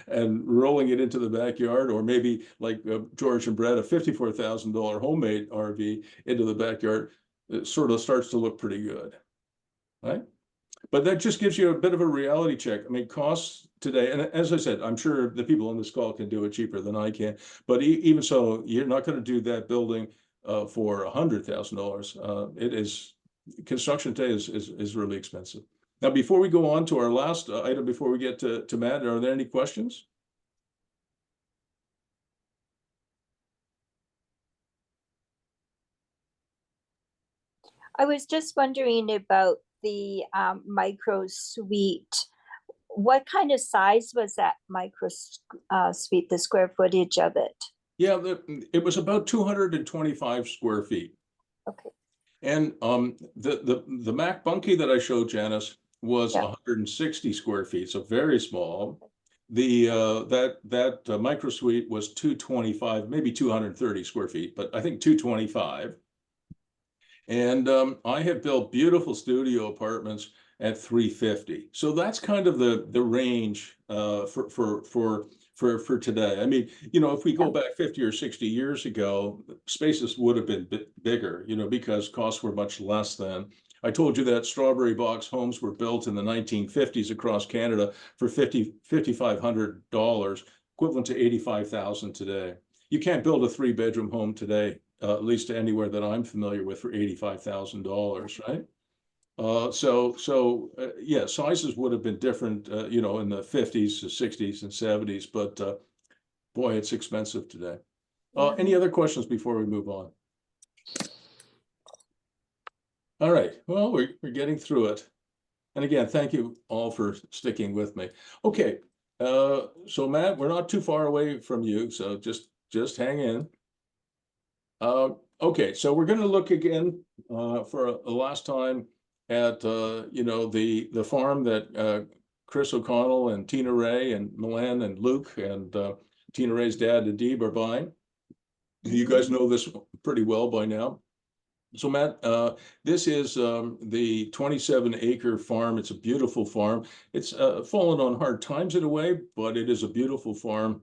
and rolling it into the backyard, or maybe like George and Brett, a $54,000 homemade RV into the backyard, it sort of starts to look pretty good, right? But that just gives you a bit of a reality check. I mean, costs today, and as I said, I'm sure the people on this call can do it cheaper than I can. But even so, you're not going to do that building for $100,000. Construction today is really expensive. Now, before we go on to our last item, before we get to Matt, are there any questions? I was just wondering about the micro suite. What kind of size was that micro suite, the square footage of it? Yeah, it was about 225 square feet. Okay. And the Mac Bunkie that I showed Janice was Yeah. 160 square feet, so very small. The that micro suite was 225, maybe 230 square feet, but I think 225. And I have built beautiful studio apartments at 350. So that's kind of the range for today. I mean, you know, if we go back 50 or 60 years ago, spaces would have been bigger, you know, because costs were much less then. I told you that strawberry box homes were built in the 1950s across Canada for $5,500, equivalent to 85,000 today. You can't build a 3-bedroom home today, at least anywhere that I'm familiar with, for $85,000, right? Yeah, sizes would have been different, you know, in the 50s to 60s and 70s, but boy, it's expensive today. Any other questions before we move on? All right, well, we're getting through it. And again, thank you all for sticking with me. Okay, so Matt, we're not too far away from you, so just hang in. Okay, so we're going to look again for a last time at you know, the farm that Chris O'Connell and Tina Ray and Milan and Luke and Tina Ray's dad Adib are buying. You guys know this pretty well by now. So Matt, this is the 27-acre farm. It's a beautiful farm. It's fallen on hard times in a way, but it is a beautiful farm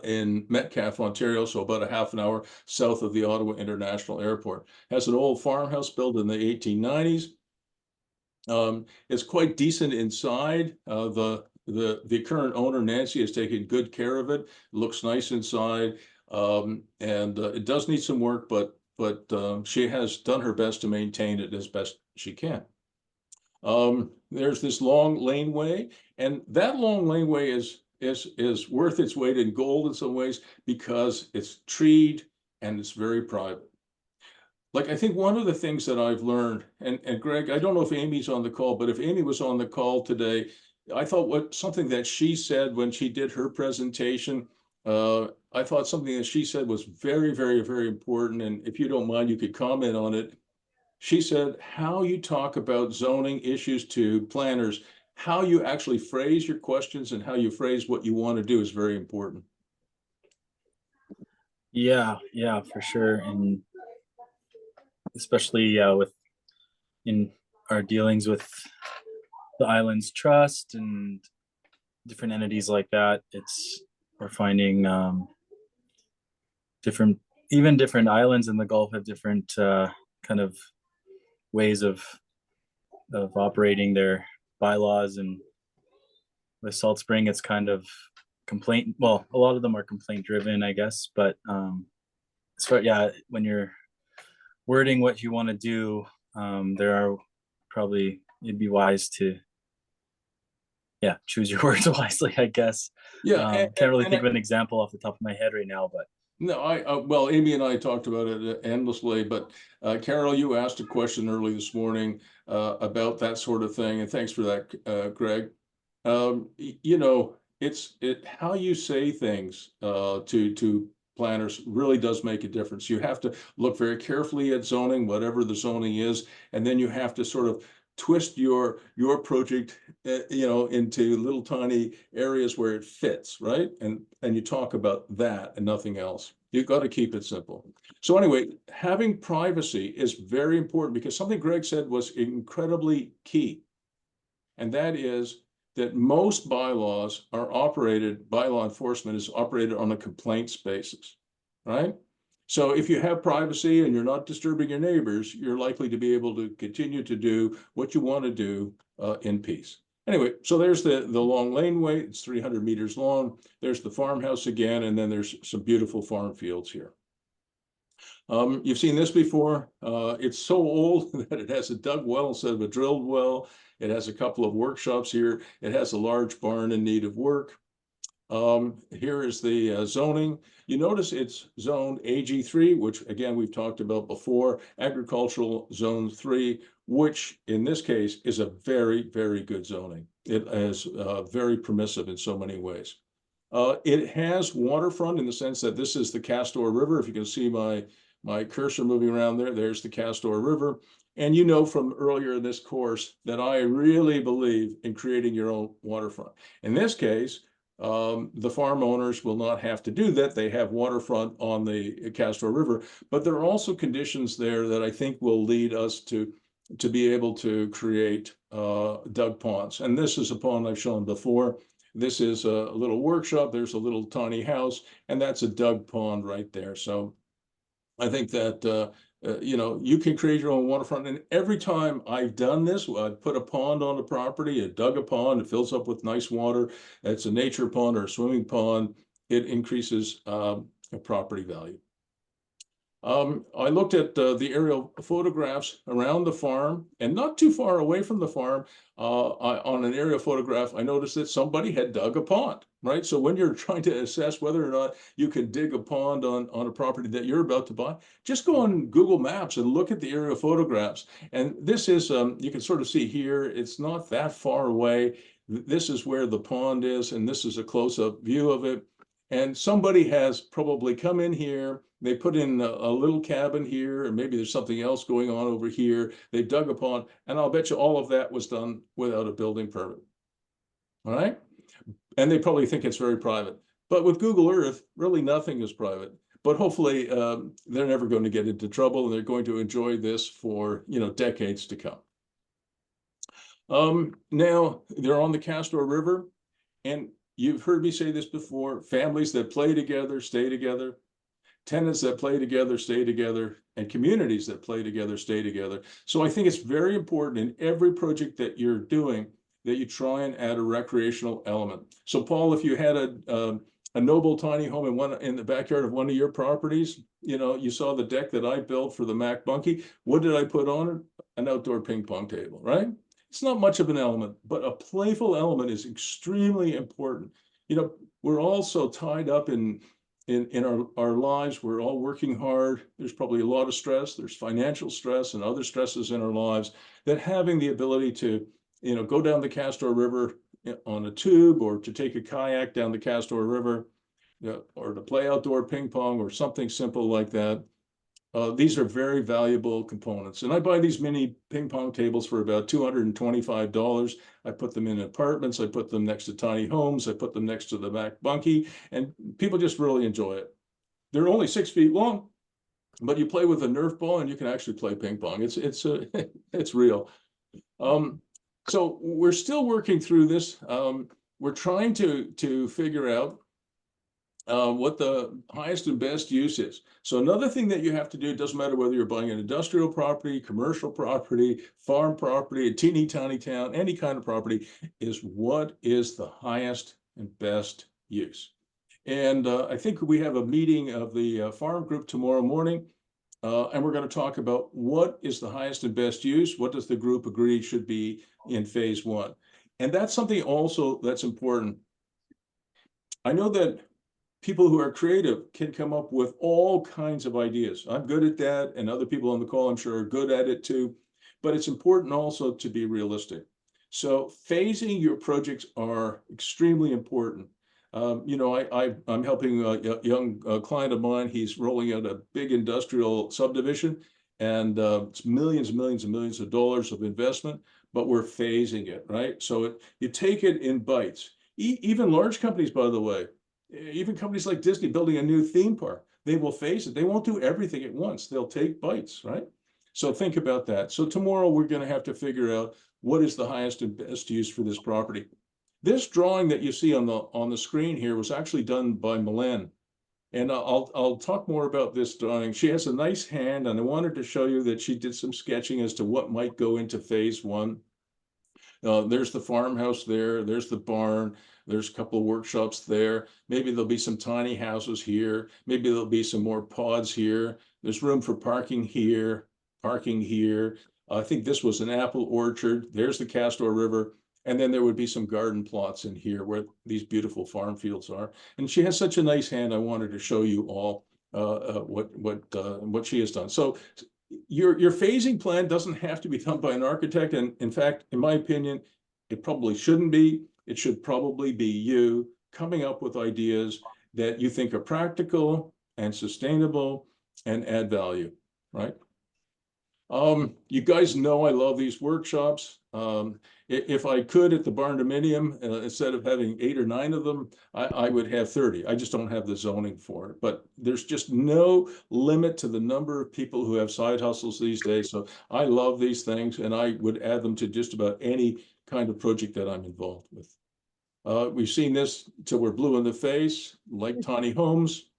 in Metcalfe, Ontario, so about a half an hour south of the Ottawa International Airport. Has an old farmhouse built in the 1890s. It's quite decent inside. The current owner, Nancy, has taken good care of it. It looks nice inside, and it does need some work, but she has done her best to maintain it as best she can. There's this long laneway, and that long laneway is worth its weight in gold in some ways because it's treed and it's very private. Like, I think one of the things that I've learned, and Greg, I don't know if Amy's on the call, but if Amy was on the call today, I thought something that she said when she did her presentation, I thought something that she said was very, very, very important. And if you don't mind, you could comment on it. She said, how you talk about zoning issues to planners, how you actually phrase your questions and how you phrase what you want to do is very important. Yeah, for sure. And especially in our dealings with the Islands Trust and different entities like that, we're finding different islands in the Gulf have different kind of ways of operating their bylaws. And with Salt Spring, it's kind of complaint. Well, a lot of them are complaint driven, I guess. But so yeah, when you're wording what you want to do, it'd be wise to choose your words wisely, I guess. Yeah, can't really think of an example off the top of my head right now, but no, well, Amy and I talked about it endlessly, but Carol, you asked a question early this morning about that sort of thing, and thanks for that, Greg. You know, how you say things to planners really does make a difference. You have to look very carefully at zoning, whatever the zoning is, and then you have to sort of twist your project, you know, into little tiny areas where it fits, right? And you talk about that and nothing else. You've got to keep it simple. So anyway, having privacy is very important because something Greg said was incredibly key. And that is that most bylaws are operated, bylaw enforcement is operated on a complaints basis, right? So if you have privacy and you're not disturbing your neighbors, you're likely to be able to continue to do what you want to do in peace. Anyway, so there's the long laneway. It's 300 meters long. There's the farmhouse again, and then there's some beautiful farm fields here. You've seen this before. It's so old that it has a dug well instead of a drilled well. It has a couple of workshops here. It has a large barn in need of work. Here is the zoning. You notice it's zoned AG3, which again, we've talked about before, agricultural zone 3, which in this case is a very, very good zoning. It is very permissive in so many ways. It has waterfront in the sense that this is the Castor River. If you can see my cursor moving around there, there's the Castor River. And you know from earlier in this course that I really believe in creating your own waterfront. In this case, the farm owners will not have to do that. They have waterfront on the Castor River, but there are also conditions there that I think will lead us to be able to create dug ponds. And this is a pond I've shown before. This is a little workshop. There's a little tiny house, and that's a dug pond right there. So I think that you know, you can create your own waterfront. And every time I've done this, I've put a pond on the property, dug a pond, it fills up with nice water. It's a nature pond or a swimming pond. It increases a property value. I looked at the aerial photographs around the farm and not too far away from the farm. On an aerial photograph, I noticed that somebody had dug a pond, right? So when you're trying to assess whether or not you can dig a pond on a property that you're about to buy, just go on Google Maps and look at the aerial photographs. And this is, you can sort of see here, it's not that far away. This is where the pond is, and this is a close-up view of it. And somebody has probably come in here, they put in a little cabin here, and maybe there's something else going on over here. They dug a pond, and I'll bet you all of that was done without a building permit. All right? And they probably think it's very private. But with Google Earth, really nothing is private. But hopefully they're never going to get into trouble, and they're going to enjoy this for, you know, decades to come. Now, they're on the Castor River, and you've heard me say this before, families that play together, stay together. Tenants that play together, stay together, and communities that play together, stay together. So I think it's very important in every project that you're doing that you try and add a recreational element. So Paul, if you had a noble tiny home in the backyard of one of your properties, you know, you saw the deck that I built for the Mac Bunkie. What did I put on it? An outdoor ping pong table, right? It's not much of an element, but a playful element is extremely important. You know, we're all so tied up in our lives. We're all working hard. There's probably a lot of stress. There's financial stress and other stresses in our lives, that having the ability to, you know, go down the Castor River on a tube, or to take a kayak down the Castor River, you know, or to play outdoor ping pong or something simple like that. These are very valuable components. And I buy these mini ping pong tables for about $225. I put them in apartments. I put them next to tiny homes. I put them next to the Mac Bunkie, and people just really enjoy it. They're only 6 feet long, but you play with a Nerf ball and you can actually play ping pong. It's real. So we're still working through this. We're trying to figure out what the highest and best use is. So another thing that you have to do, it doesn't matter whether you're buying an industrial property, commercial property, farm property, a teeny tiny town, any kind of property, is what is the highest and best use. And I think we have a meeting of the farm group tomorrow morning, and we're going to talk about what is the highest and best use. What does the group agree should be in phase 1? And that's something also that's important. I know that people who are creative can come up with all kinds of ideas. I'm good at that, and other people on the call, I'm sure, are good at it too. But it's important also to be realistic. So phasing your projects are extremely important. You know, I'm helping a young client of mine. He's rolling out a big industrial subdivision, and it's millions and millions and millions of dollars of investment, but we're phasing it, right? So you take it in bites. Even large companies, by the way, even companies like Disney building a new theme park, they will phase it. They won't do everything at once. They'll take bites, right? So think about that. So tomorrow we're going to have to figure out what is the highest and best use for this property. This drawing that you see on the screen here was actually done by Milan. And I'll talk more about this drawing. She has a nice hand, and I wanted to show you that she did some sketching as to what might go into phase 1. There's the farmhouse there. There's the barn. There's a couple of workshops there. Maybe there'll be some tiny houses here. Maybe there'll be some more pods here. There's room for parking here, parking here. I think this was an apple orchard. There's the Castor River. And then there would be some garden plots in here where these beautiful farm fields are. And she has such a nice hand. I wanted to show you all what she has done. So your phasing plan doesn't have to be done by an architect. And in fact, in my opinion, it probably shouldn't be. It should probably be you coming up with ideas that you think are practical and sustainable and add value, right? You guys know I love these workshops. If I could at the barn dominium, instead of having 8 or 9 of them, I would have 30. I just don't have the zoning for it. But there's just no limit to the number of people who have side hustles these days. So I love these things, and I would add them to just about any kind of project that I'm involved with. We've seen this till we're blue in the face, like tiny homes.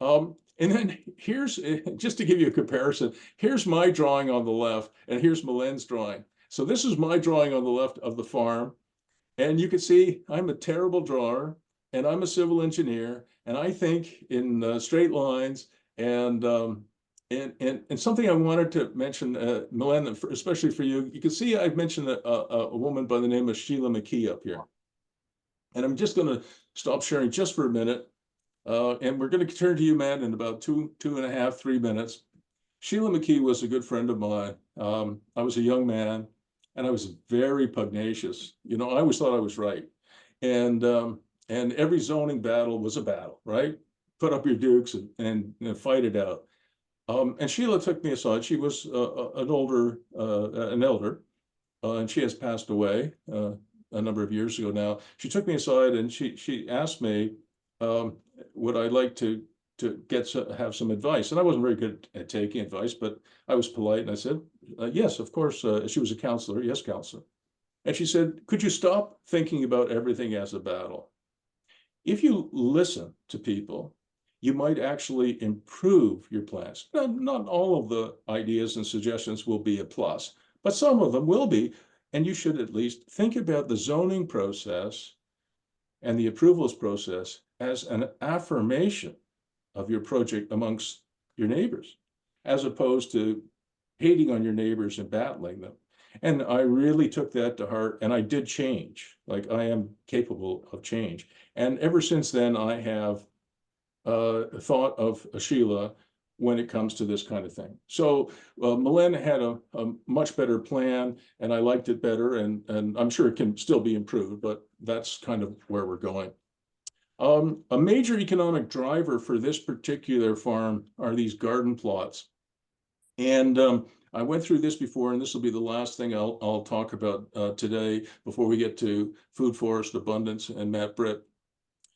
And then here's, just to give you a comparison, here's my drawing on the left, and here's Milen's drawing. So this is my drawing on the left of the farm. And you can see I'm a terrible drawer, and I'm a civil engineer, and I think in straight lines. And something I wanted to mention, Milen, especially for you, you can see I've mentioned a woman by the name of Sheila McKee up here. And I'm just going to stop sharing just for a minute. And we're going to turn to you, Matt, in about 2.5, 3 minutes. Sheila McKee was a good friend of mine. I was a young man, and I was very pugnacious. You know, I always thought I was right. And every zoning battle was a battle, right? Put up your dukes and fight it out. And Sheila took me aside. She was an elder, and she has passed away a number of years ago now. She took me aside and she asked me, would I like to have some advice? And I wasn't very good at taking advice, but I was polite and I said, yes, of course. She was a counselor. Yes, counselor. And she said, could you stop thinking about everything as a battle? If you listen to people, you might actually improve your plans. Now, not all of the ideas and suggestions will be a plus, but some of them will be. And you should at least think about the zoning process and the approvals process as an affirmation of your project amongst your neighbors, as opposed to hating on your neighbors and battling them. And I really took that to heart, and I did change. Like, I am capable of change. And ever since then, I have thought of Sheila when it comes to this kind of thing. So Milen had a much better plan, and I liked it better, and I'm sure it can still be improved, but that's kind of where we're going. A major economic driver for this particular farm are these garden plots. And I went through this before, and this will be the last thing I'll talk about today before we get to food, forest, abundance, and Matt Britt,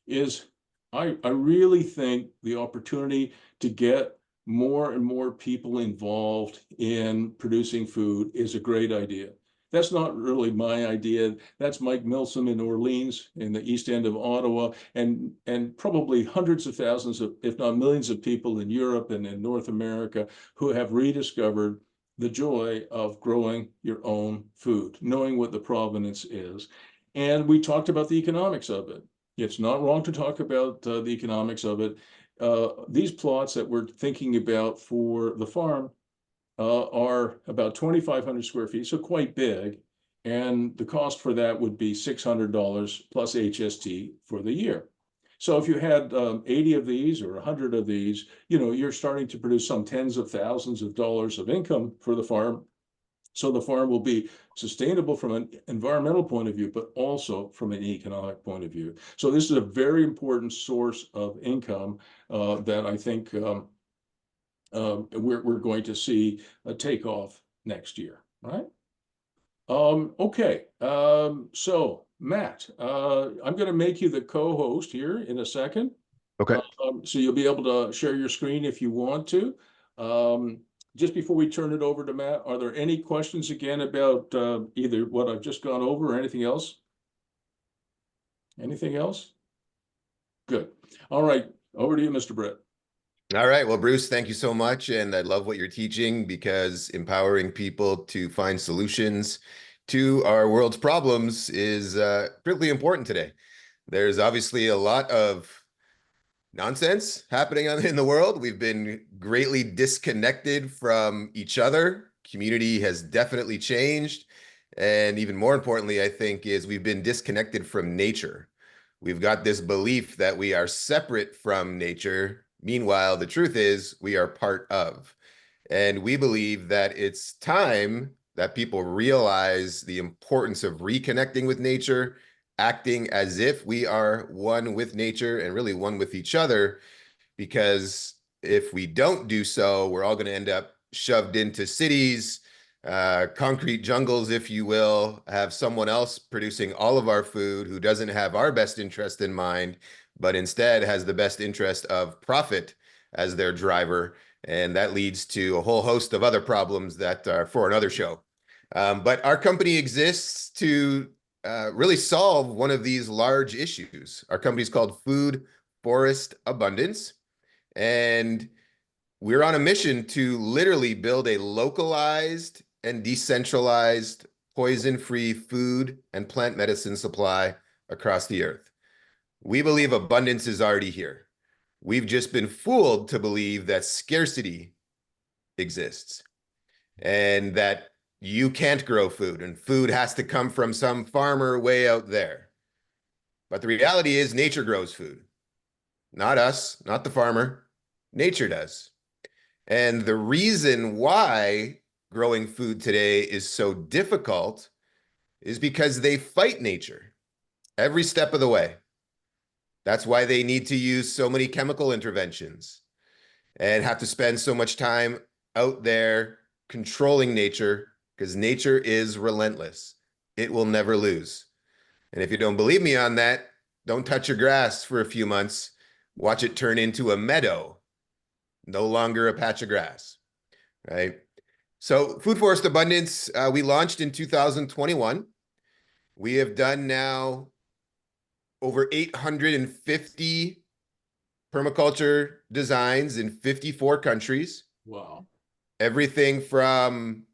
is I really think the opportunity to get more and more people involved in producing food is a great idea. That's not really my idea. That's Mike Milsom in Orleans, in the east end of Ottawa, and probably hundreds of thousands of, if not millions of people in Europe and in North America who have rediscovered the joy of growing your own food, knowing what the provenance is. And we talked about the economics of it. It's not wrong to talk about the economics of it. These plots that we're thinking about for the farm are about 2,500 square feet, so quite big. And the cost for that would be $600 plus HST for the year. So if you had 80 of these or 100 of these, you know, you're starting to produce some tens of thousands of dollars of income for the farm. So the farm will be sustainable from an environmental point of view, but also from an economic point of view. So this is a very important source of income that I think we're going to see a takeoff next year, right? Okay, so Matt, I'm going to make you the co-host here in a second. Okay. So you'll be able to share your screen if you want to. Just before we turn it over to Matt, are there any questions again about either what I've just gone over or anything else? Anything else? Good. All right, over to you, Mr. Britt. All right. Well, Bruce, thank you so much. And I love what you're teaching, because empowering people to find solutions to our world's problems is critically important today. There's obviously a lot of nonsense happening in the world. We've been greatly disconnected from each other. Community has definitely changed. And even more importantly, I think, is we've been disconnected from nature. We've got this belief that we are separate from nature. Meanwhile, the truth is we are part of. And we believe that it's time that people realize the importance of reconnecting with nature, acting as if we are one with nature and really one with each other. Because if we don't do so, we're all going to end up shoved into cities, concrete jungles, if you will, have someone else producing all of our food who doesn't have our best interest in mind, but instead has the best interest of profit as their driver. And that leads to a whole host of other problems that are for another show. But our company exists to really solve one of these large issues. Our company is called Food Forest Abundance. And we're on a mission to literally build a localized and decentralized poison-free food and plant medicine supply across the earth. We believe abundance is already here. We've just been fooled to believe that scarcity exists and that you can't grow food and food has to come from some farmer way out there. But the reality is nature grows food. Not us, not the farmer. Nature does. And the reason why growing food today is so difficult is because they fight nature every step of the way. That's why they need to use so many chemical interventions and have to spend so much time out there controlling nature, because nature is relentless. It will never lose. And if you don't believe me on that, don't touch your grass for a few months. Watch it turn into a meadow, no longer a patch of grass, right? So Food Forest Abundance, we launched in 2021. We have done now over 850 permaculture designs in 54 countries. Wow. Everything from,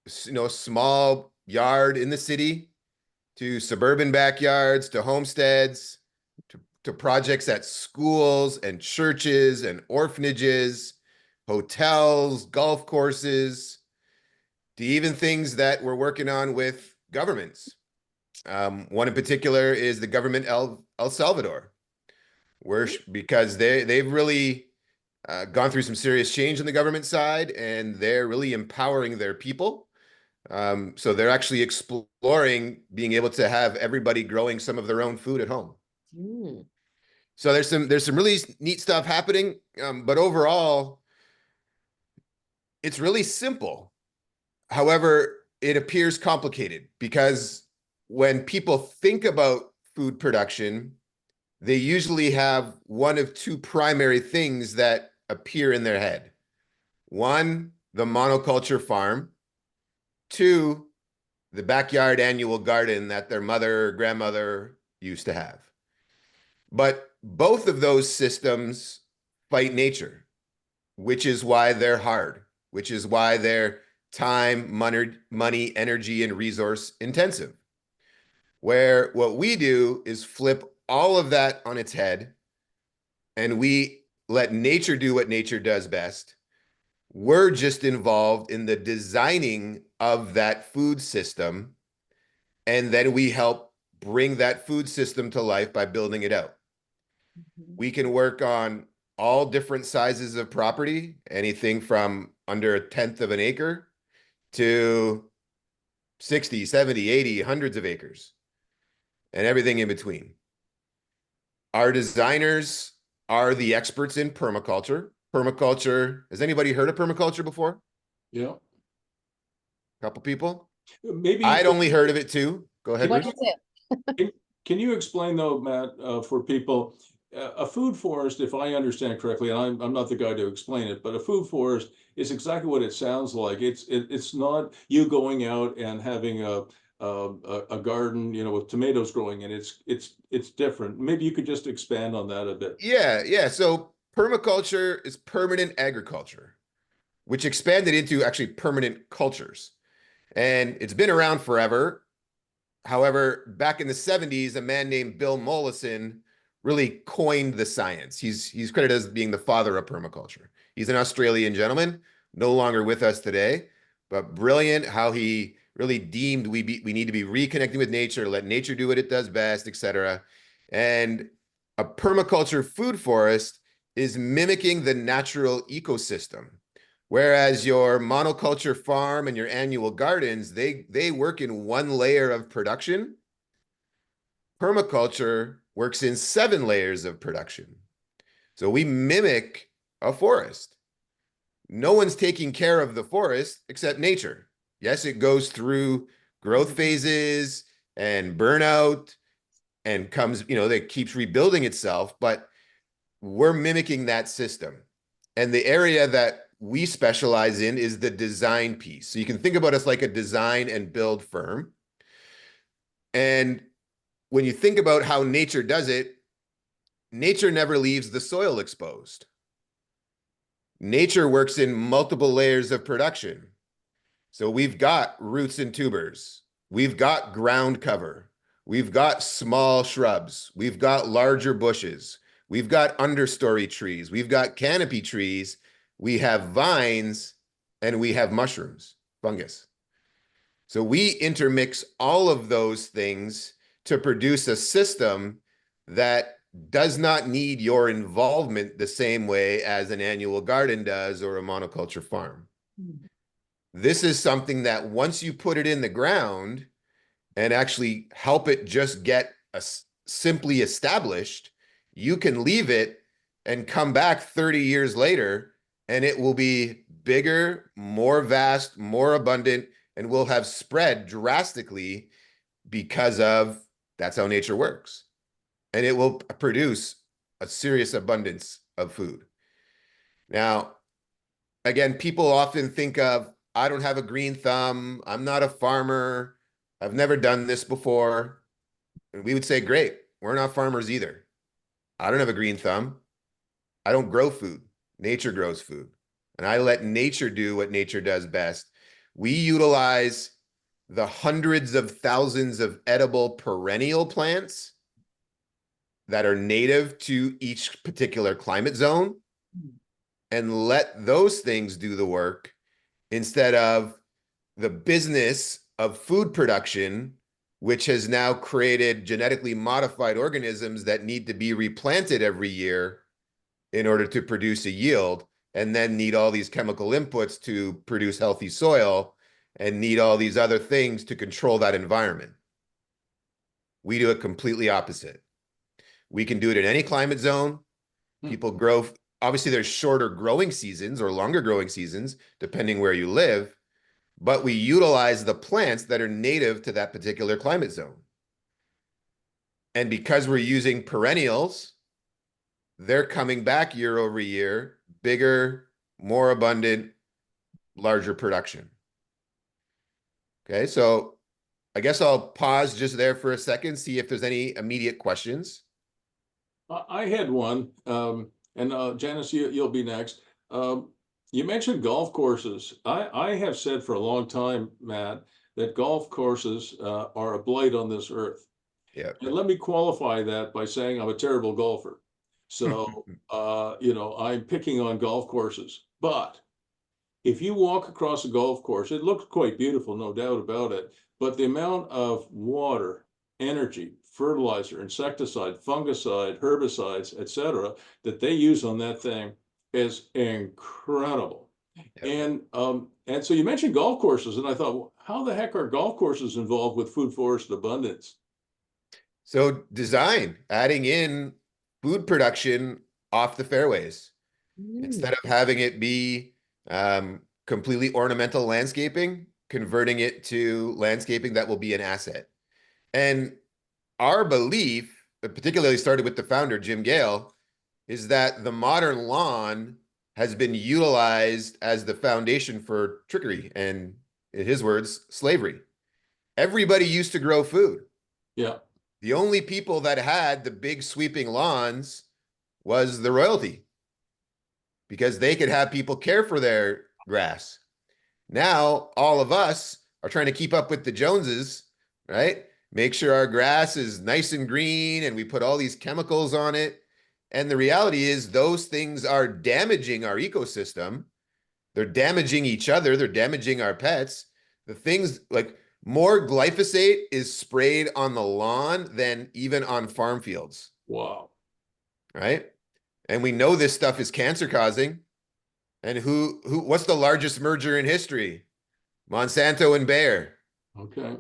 small yard in the city to suburban backyards to homesteads to projects at schools and churches and orphanages, hotels, golf courses, to even things that we're working on with governments. One in particular is the government El Salvador, because they've really gone through some serious change on the government side, and they're really empowering their people. So they're actually exploring being able to have everybody growing some of their own food at home. Mm. So there's some really neat stuff happening, but overall, it's really simple. However, it appears complicated because when people think about food production, they usually have one of two primary things that appear in their head. One, the monoculture farm. Two, the backyard annual garden that their mother or grandmother used to have. But both of those systems fight nature, which is why they're hard, which is why they're time, money, energy, and resource intensive. Where what we do is flip all of that on its head, and we let nature do what nature does best. We're just involved in the designing of that food system, and then we help bring that food system to life by building it out. We can work on all different sizes of property, anything from under 1/10 of an acre to 60, 70, 80, hundreds of acres, and everything in between. Our designers are the experts in permaculture. Permaculture, has anybody heard of permaculture before? Yeah. A couple people? Maybe I'd only heard of it too. Go ahead, What Bruce. is it? Can you explain though, Matt, for people, a food forest, if I understand correctly, and I'm not the guy to explain it, but a food forest is exactly what it sounds like. It's not you going out and having a garden, with tomatoes growing in it. It's different. Maybe you could just expand on that a bit. Yeah. So permaculture is permanent agriculture, which expanded into actually permanent cultures. And it's been around forever. However, back in the 70s, a man named Bill Mollison really coined the science. He's credited as being the father of permaculture. He's an Australian gentleman, no longer with us today, but brilliant how he really deemed we need to be reconnecting with nature, let nature do what it does best, etc. And a permaculture food forest is mimicking the natural ecosystem. Whereas your monoculture farm and your annual gardens, they work in one layer of production. Permaculture works in 7 layers of production. So we mimic a forest. No one's taking care of the forest except nature. Yes, it goes through growth phases and burnout and comes, that keeps rebuilding itself, but we're mimicking that system. And the area that we specialize in is the design piece. So you can think about us like a design and build firm. And when you think about how nature does it, nature never leaves the soil exposed. Nature works in multiple layers of production. So we've got roots and tubers. We've got ground cover. We've got small shrubs. We've got larger bushes. We've got understory trees. We've got canopy trees. We have vines, and we have mushrooms, fungus. So we intermix all of those things to produce a system that does not need your involvement the same way as an annual garden does or a monoculture farm. This is something that once you put it in the ground and actually help it just get simply established, you can leave it and come back 30 years later and it will be bigger, more vast, more abundant, and will have spread drastically because of that's how nature works. And it will produce a serious abundance of food. Now, again, people often think of, I don't have a green thumb. I'm not a farmer. I've never done this before. And we would say, great, we're not farmers either. I don't have a green thumb. I don't grow food. Nature grows food. And I let nature do what nature does best. We utilize the hundreds of thousands of edible perennial plants that are native to each particular climate zone and let those things do the work instead of the business of food production, which has now created genetically modified organisms that need to be replanted every year in order to produce a yield, and then need all these chemical inputs to produce healthy soil and need all these other things to control that environment. We do it completely opposite. We can do it in any climate zone. People grow, obviously there's shorter growing seasons or longer growing seasons, depending where you live, but we utilize the plants that are native to that particular climate zone. And because we're using perennials, they're coming back year over year, bigger, more abundant, larger production. Okay, so I guess I'll pause just there for a second, see if there's any immediate questions. I had one, and Janice, you'll be next. You mentioned golf courses. I have said for a long time, Matt, that golf courses are a blight on this earth. Yeah. And let me qualify that by saying I'm a terrible golfer. So, I'm picking on golf courses. But if you walk across a golf course, it looks quite beautiful, no doubt about it. But the amount of water, energy, fertilizer, insecticide, fungicide, herbicides, etc., that they use on that thing is incredible. Yep. And so you mentioned golf courses, and I thought, well, how the heck are golf courses involved with food forest abundance? So design, adding in food production off the fairways. Instead of having it be completely ornamental landscaping, converting it to landscaping that will be an asset. And our belief, particularly started with the founder, Jim Gale, is that the modern lawn has been utilized as the foundation for trickery and, in his words, slavery. Everybody used to grow food. Yeah. The only people that had the big sweeping lawns was the royalty, because they could have people care for their grass. Now, all of us are trying to keep up with the Joneses, right? Make sure our grass is nice and green and we put all these chemicals on it. And the reality is those things are damaging our ecosystem. They're damaging each other. They're damaging our pets. The things like More glyphosate is sprayed on the lawn than even on farm fields, Wow. right? And we know this stuff is cancer causing. And what's the largest merger in history? Monsanto and Bayer. Okay.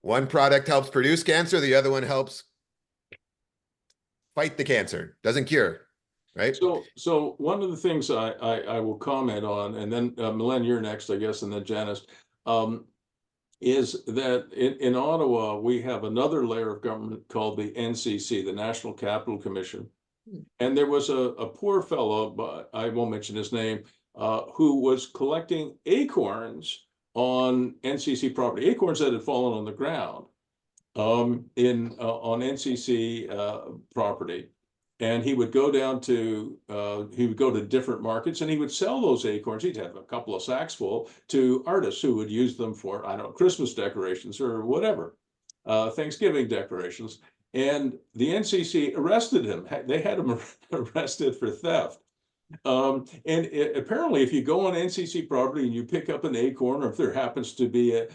One product helps produce cancer, the other one helps fight the cancer, doesn't cure, right? So one of the things I will comment on, and then Mylène, you're next, I guess, and then Janice, is that in Ottawa, we have another layer of government called the NCC, the National Capital Commission. And there was a poor fellow, but I won't mention his name, who was collecting acorns on NCC property, acorns that had fallen on the ground on NCC property. And he would go down to, he would go to different markets and he would sell those acorns. He'd have a couple of sacks full to artists who would use them for, I don't know, Christmas decorations or whatever, Thanksgiving decorations. And the NCC arrested him. They had him arrested for theft. Apparently, if you go on NCC property and you pick up an acorn, or if there happens to be a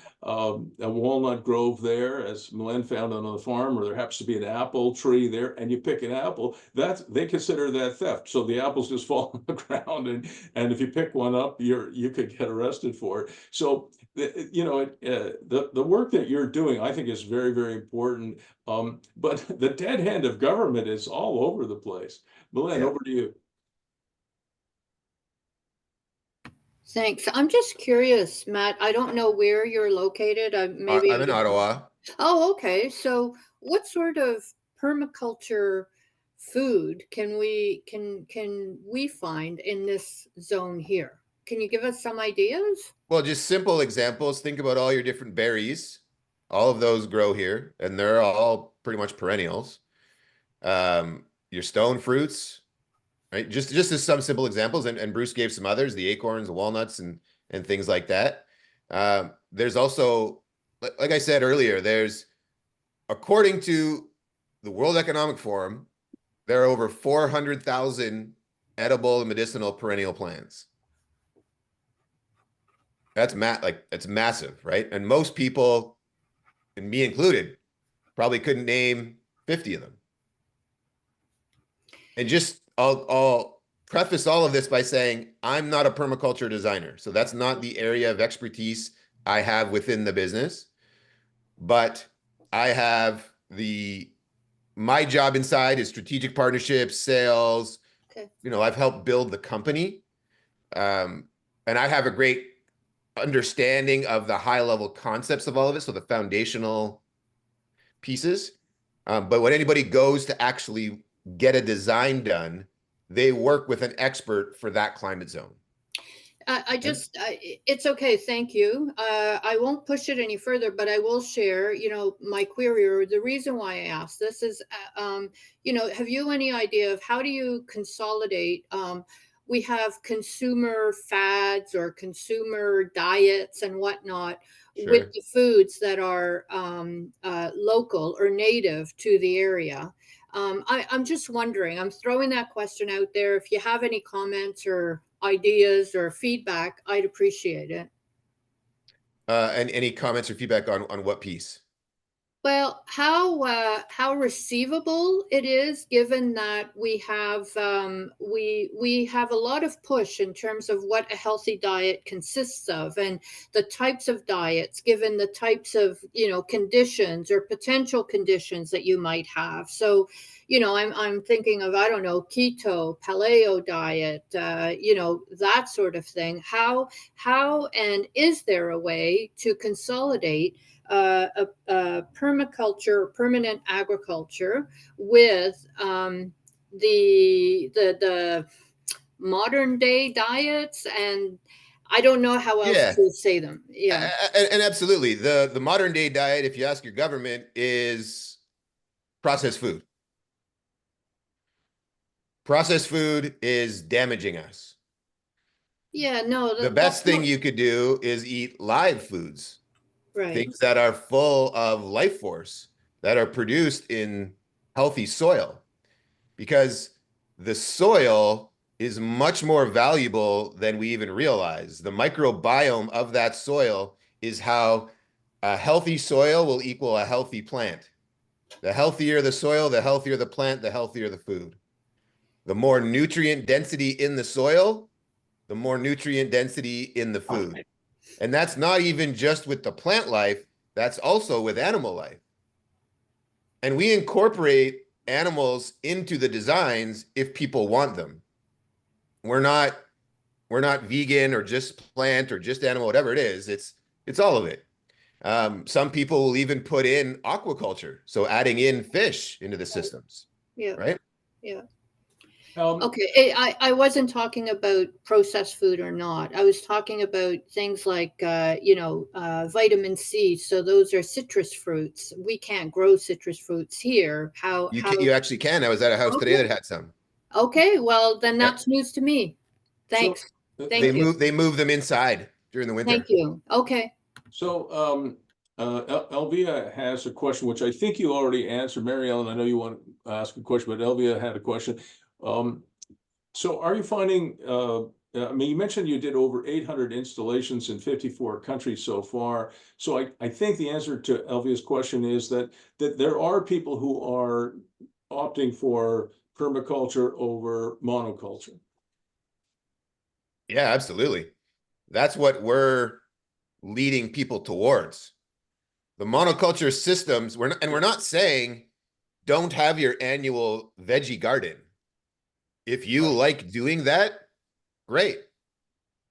walnut grove there, as Mylène found on the farm, or there happens to be an apple tree there, and you pick an apple, they consider that theft. So the apples just fall on the ground, and if you pick one up, you could get arrested for it. So the work that you're doing, I think, is very, very important. But the dead hand of government is all over the place. Mylène, over to you. Thanks. I'm just curious, Matt. I don't know where you're located. Maybe I'm in Ottawa. Oh, okay. So, what sort of permaculture food can we find in this zone here? Can you give us some ideas? Well, just simple examples. Think about all your different berries. All of those grow here, and they're all pretty much perennials. Your stone fruits. Right, just as some simple examples, and Bruce gave some others, the acorns, the walnuts, and things like that. There's also, like I said earlier, according to the World Economic Forum, there are over 400,000 edible and medicinal perennial plants. That's massive, right? And most people, and me included, probably couldn't name 50 of them. And just I'll preface all of this by saying I'm not a permaculture designer. So that's not the area of expertise I have within the business. But I have my job inside is strategic partnerships, sales. Okay. I've helped build the company. And I have a great understanding of the high level concepts of all of it. So the foundational pieces. But when anybody goes to actually get a design done, they work with an expert for that climate zone. It's okay. Thank you. I won't push it any further, but I will share, my query, or the reason why I asked this is, have you any idea of how do you consolidate? We have consumer fads or consumer diets and whatnot. Sure. With the foods that are local or native to the area. I'm just wondering, I'm throwing that question out there. If you have any comments or ideas or feedback, I'd appreciate it. And any comments or feedback on what piece? Well, how receivable it is, given that we have a lot of push in terms of what a healthy diet consists of, and the types of diets, given the types of conditions or potential conditions that you might have. So, I'm thinking of, I don't know, keto, paleo diet, that sort of thing. How and is there a way to consolidate a permaculture, permanent agriculture, with the modern day diets? And I don't know how else to say them. Yeah, and absolutely, the modern day diet, if you ask your government, is processed food. Processed food is damaging us. Yeah, no. The best thing you could do is eat live foods. Right. Things that are full of life force, that are produced in healthy soil, because the soil is much more valuable than we even realize. The microbiome of that soil is how A healthy soil will equal a healthy plant. The healthier the soil, the healthier the plant, the healthier the food. The more nutrient density in the soil, the more nutrient density in the food. And that's not even just with the plant life, that's also with animal life. And we incorporate animals into the designs if people want them. We're not vegan or just plant or just animal, whatever it is. It's all of it. Some people will even put in aquaculture, so adding in fish into the systems. Yeah. Right. Yeah. Um, Okay, I wasn't talking about processed food or not. I was talking about things like, vitamin C. So those are citrus fruits. We can't grow citrus fruits here. You actually can. I was at a house today that had some. Okay, well, then Yeah. that's news to me. Thanks. So, Thank you. They move them inside during the winter. Thank you. Okay. So, Elvia has a question, which I think you already answered. Mary Ellen, I know you want to ask a question, but Elvia had a question. So are you finding, I mean, you mentioned you did over 800 installations in 54 countries so far. So I think the answer to Elvia's question is that there are people who are opting for permaculture over monoculture. Yeah, absolutely. That's what we're leading people towards. The monoculture systems, we're not saying don't have your annual veggie garden. If you like doing that, great.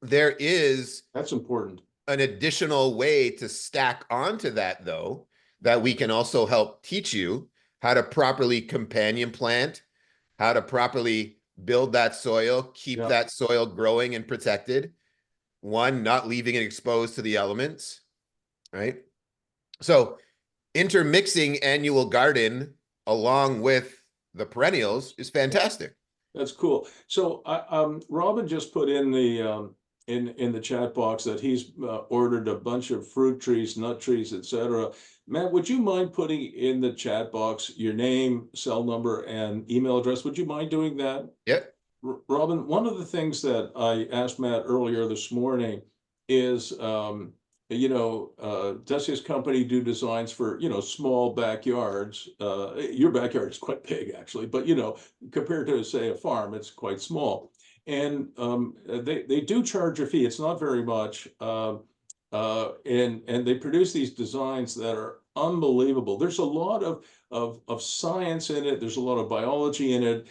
There is That's important. an additional way to stack onto that, though, that we can also help teach you how to properly companion plant, how to properly build that soil, keep Yeah. that soil growing and protected. One, not leaving it exposed to the elements, right? So intermixing annual garden along with the perennials is fantastic. That's cool. So Robin just put in the in the chat box that he's ordered a bunch of fruit trees, nut trees, etc. Matt, would you mind putting in the chat box your name, cell number, and email address? Would you mind doing that? Yep. Robin, one of the things that I asked Matt earlier this morning is, does his company do designs for, small backyards? Your backyard is quite big, actually, but, compared to, say, a farm, it's quite small. And they do charge a fee. It's not very much. And they produce these designs that are unbelievable. There's a lot of science in it. There's a lot of biology in it.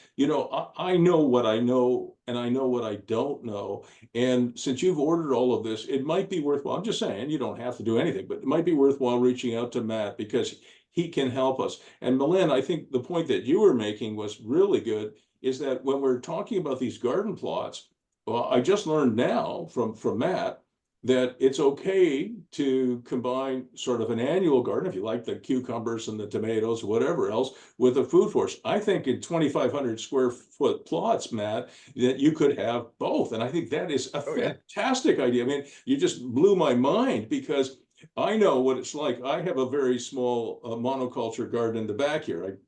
I know what I know and I know what I don't know. And since you've ordered all of this, it might be worthwhile. I'm just saying, you don't have to do anything, but it might be worthwhile reaching out to Matt because he can help us. And Malin, I think the point that you were making was really good, is that when we're talking about these garden plots, well, I just learned now from Matt that it's okay to combine sort of an annual garden, if you like the cucumbers and the tomatoes, whatever else, with a food forest. I think in 2,500 square foot plots, Matt, that you could have both. And I think that is a fantastic idea. I mean, you just blew my mind because I know what it's like. I have a very small monoculture garden in the back here.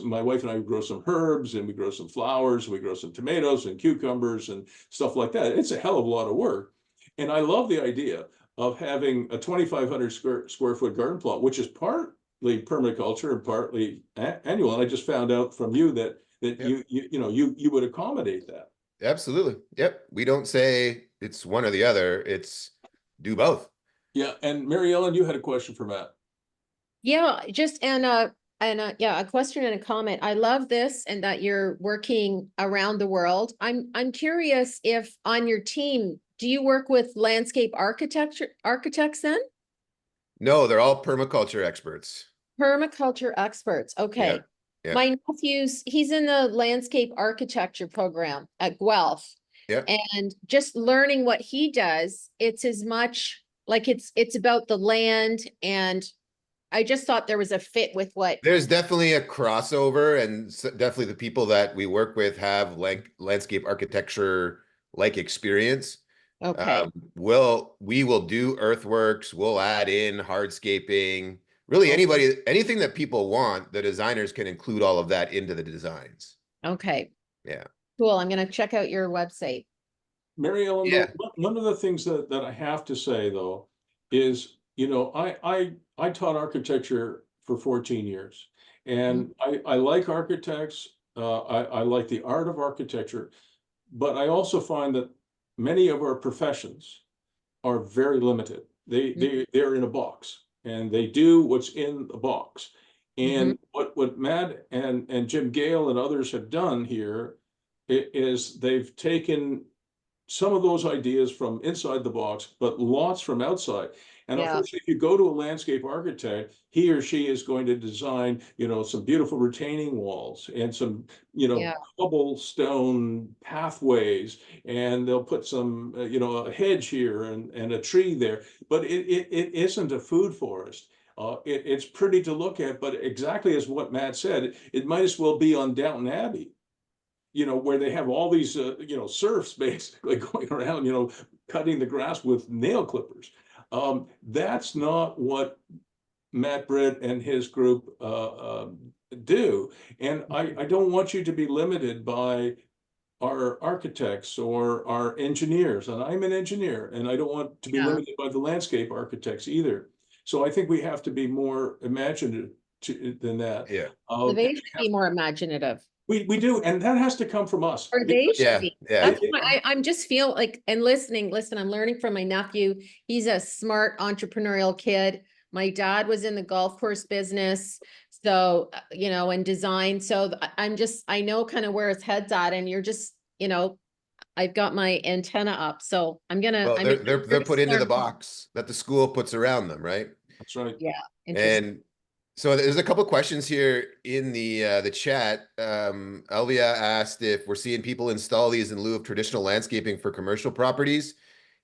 My wife and I grow some herbs and we grow some flowers, and we grow some tomatoes and cucumbers and stuff like that. It's a hell of a lot of work. And I love the idea of having a 2,500 square foot garden plot, which is partly permaculture and partly annual. And I just found out from you that you would accommodate that. Absolutely. Yep. We don't say it's one or the other. It's do both. Yeah. And Mary Ellen, you had a question for Matt. Yeah, just a question and a comment. I love this and that you're working around the world. I'm curious if on your team, do you work with landscape architects then? No, they're all permaculture experts. Permaculture experts. Okay. Yeah. My nephew's, he's in the landscape architecture program at Guelph. Yeah. And just learning what he does, it's as much like it's about the land, and I just thought there was a fit with what. There's definitely a crossover, and definitely the people that we work with have landscape architecture like experience. Okay. We will do earthworks. We'll add in hardscaping. Really, anything that people want, the designers can include all of that into the designs. Okay. Yeah. Cool. I'm going to check out your website. Mary Ellen, one of the things that I have to say, though, is, you know, I taught architecture for 14 years, and I like architects. I like the art of architecture, but I also find that many of our professions are very limited. They're in a box, and they do what's in the box. And what Matt and Jim Gale and others have done here is they've taken some of those ideas from inside the box, but lots from outside. And Yeah. unfortunately, if you go to a landscape architect, he or she is going to design, you know, some beautiful retaining walls and some, you know, Yeah. cobblestone pathways, and they'll put some, you know, a hedge here and a tree there. But it isn't a food forest. It's pretty to look at, but exactly as what Matt said, it might as well be on Downton Abbey, you know, where they have all these, you know, serfs basically going around, you know, cutting the grass with nail clippers. That's not what Matt Britt and his group do. And I don't want you to be limited by our architects or our engineers. And I'm an engineer, and I don't want to be limited by the landscape architects either. So I think we have to be more imaginative than that. Yeah. So they should be more imaginative. We do, and that has to come from us. Or they because- should Yeah, be. yeah. That's why I'm just feel like, and listen, I'm learning from my nephew. He's a smart entrepreneurial kid. My dad was in the golf course business. So, you know, and design. So I know kind of where his head's at, and you're just, you know, I've got my antenna up. So I'm gonna, Well, they're put into the box that the school puts around them, right? That's right. Yeah. Interesting. And so there's a couple questions here in the chat. Elvia asked if we're seeing people install these in lieu of traditional landscaping for commercial properties.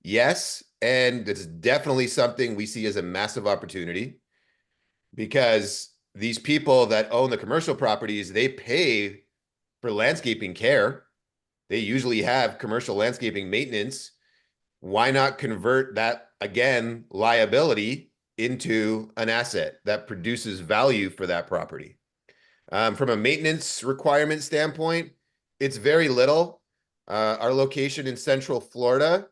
Yes, and it's definitely something we see as a massive opportunity, because these people that own the commercial properties, they pay for landscaping care. They usually have commercial landscaping maintenance. Why not convert that, again, liability into an asset that produces value for that property? From a maintenance requirement standpoint, it's very little. Our location in Central Florida,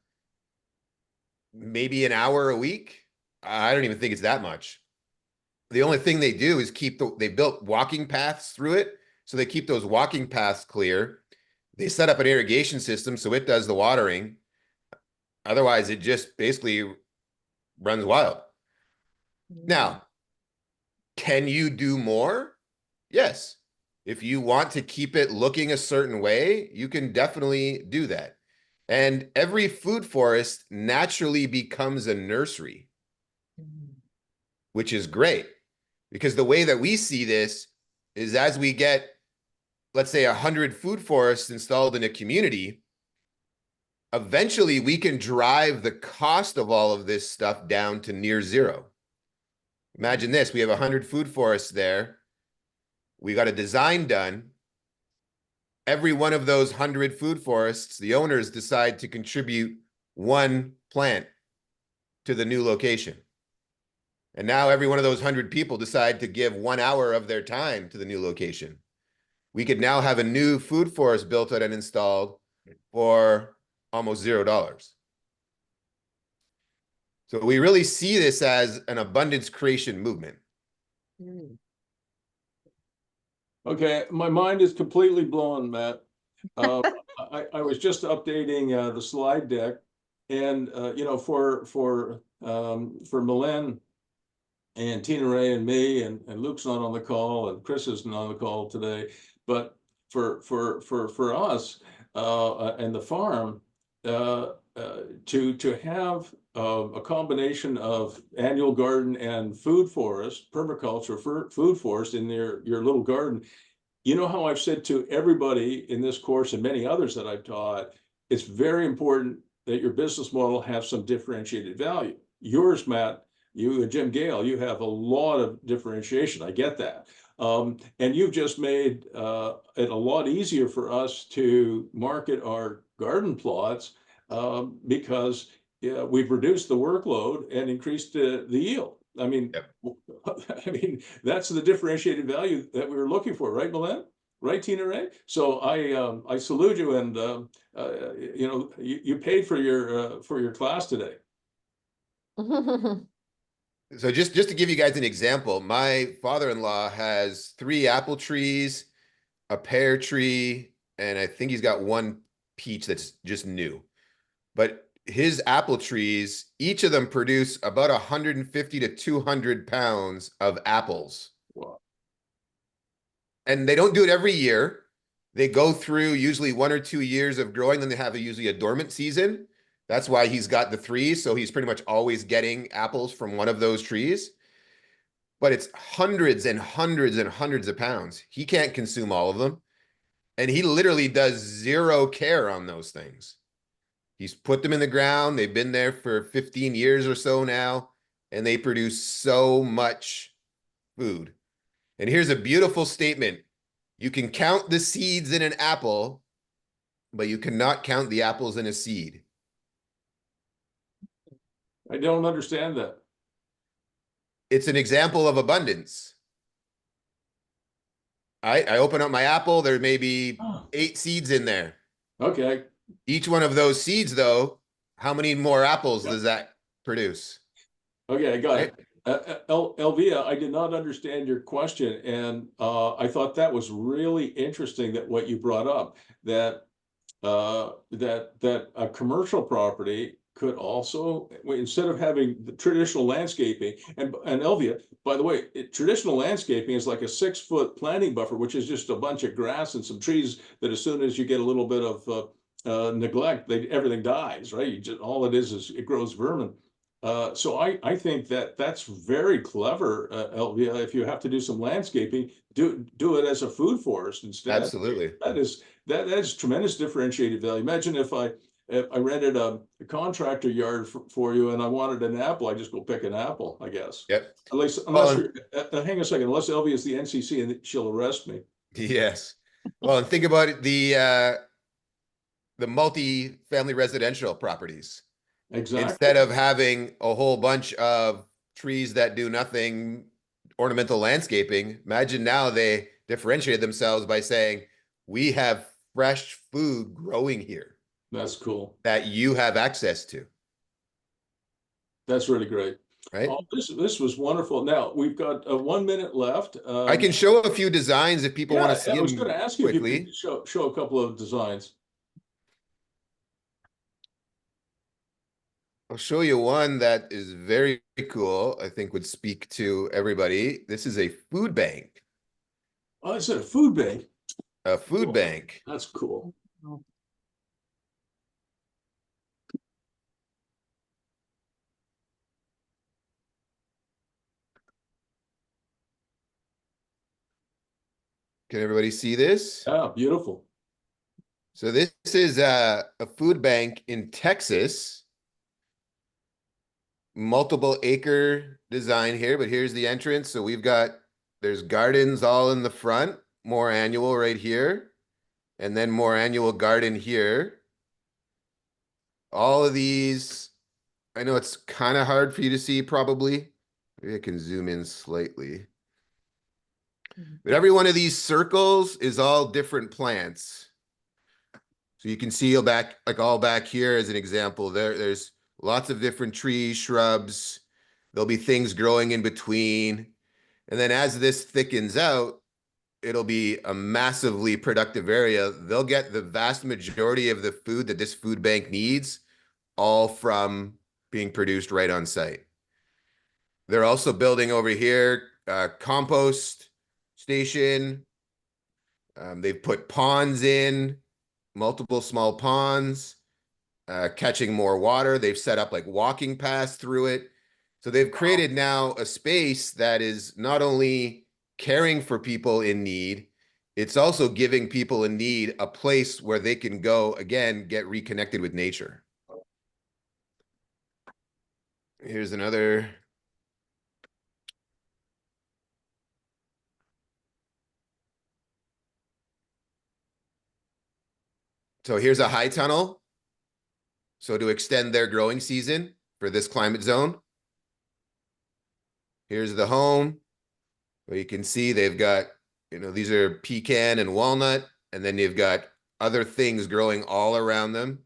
maybe an hour a week. I don't even think it's that much. The only thing they do is they built walking paths through it, so they keep those walking paths clear. They set up an irrigation system, so it does the watering. Otherwise, it just basically runs wild. Now, can you do more? Yes. If you want to keep it looking a certain way, you can definitely do that. And every food forest naturally becomes a nursery, which is great, because the way that we see this is as we get, let's say, 100 food forests installed in a community, eventually we can drive the cost of all of this stuff down to near zero. Imagine this, we have 100 food forests there. We got a design done. Every one of those 100 food forests, the owners decide to contribute one plant to the new location. And now every one of those 100 people decide to give 1 hour of their time to the new location. We could now have a new food forest built out and installed for almost $0. So we really see this as an abundance creation movement. Okay, my mind is completely blown, Matt. I was just updating the slide deck, and you know, for Milan and Tina Ray and me, and Luke's not on the call, and Chris isn't on the call today, but for us and the farm, to have a combination of annual garden and food forest, permaculture food forest in your little garden. You know how I've said to everybody in this course and many others that I've taught, it's very important that your business model have some differentiated value. Yours, Matt, you and Jim Gale, you have a lot of differentiation. I get that. And you've just made it a lot easier for us to market our garden plots because we've reduced the workload and increased the yield. I mean, I mean, that's the differentiated value that we were looking for, right, Milan? Right, Tina Ray? So I salute you, and you know, you paid for your class today. So just to give you guys an example, my father-in-law has 3 apple trees, a pear tree, and I think he's got 1 peach that's just new. But his apple trees, each of them produce about 150 to 200 pounds of apples. Wow. And they don't do it every year. They go through usually 1 or 2 years of growing, then they have usually a dormant season. That's why he's got the 3. So he's pretty much always getting apples from one of those trees. But it's hundreds and hundreds and hundreds of pounds. He can't consume all of them. And he literally does 0 care on those things. He's put them in the ground. They've been there for 15 years or so now, and they produce so much food. And here's a beautiful statement. You can count the seeds in an apple, but you cannot count the apples in a seed. I don't understand that. It's an example of abundance. I open up my apple, there may be 8 seeds in there. Okay. Each one of those seeds, though, how many more apples does that produce? Okay, I got Right? it. Elvia, I did not understand your question, and I thought that was really interesting that what you brought up, that that a commercial property could also, instead of having the traditional landscaping, and Elvia, by the way, traditional landscaping is like a 6-foot planting buffer, which is just a bunch of grass and some trees that as soon as you get a little bit of neglect, everything dies, right? You just, all it is it grows vermin. So I think that that's very clever, Elvia. If you have to do some landscaping, do it as a food forest instead. Absolutely. That is tremendous differentiated value. Imagine if I rented a contractor yard for you and I wanted an apple, I just go pick an apple, I guess. Yep. Unless you're, hang a second, unless Elvia is the NCC and she'll arrest me. Yes. Well, and think about it, the multi-family residential properties. Exactly. Instead of having a whole bunch of trees that do nothing, ornamental landscaping, imagine now they differentiated themselves by saying, we have fresh food growing here That's cool. that you have access to. That's really great. Right. Oh, this was wonderful. Now we've got 1 minute left. I can show a few designs if people want to see I was them going to ask you quickly. if you could show a couple of designs. I'll show you one that is very cool, I think would speak to everybody. This is a food bank. Oh, it's a food bank. A food Cool. bank. That's cool. Can everybody see this? Yeah, beautiful. So this is a food bank in Texas. Multiple acre design here, but here's the entrance. So there's gardens all in the front, more annual right here, and then more annual garden here. All of these, I know it's kind of hard for you to see probably. Maybe I can zoom in slightly. But every one of these circles is all different plants. So you can see all back here as an example, there's lots of different trees, shrubs. There'll be things growing in between. And then as this thickens out, it'll be a massively productive area. They'll get the vast majority of the food that this food bank needs, all from being produced right on site. They're also building over here a compost station. They've put ponds in, multiple small ponds, catching more water. They've set up like walking paths through it. So they've created now a space that is not only caring for people in need, it's also giving people in need a place where they can go, again, get reconnected with nature. Here's another. So here's a high tunnel. So to extend their growing season for this climate zone. Here's the home. Well, you can see they've got, these are pecan and walnut, and then you've got other things growing all around them.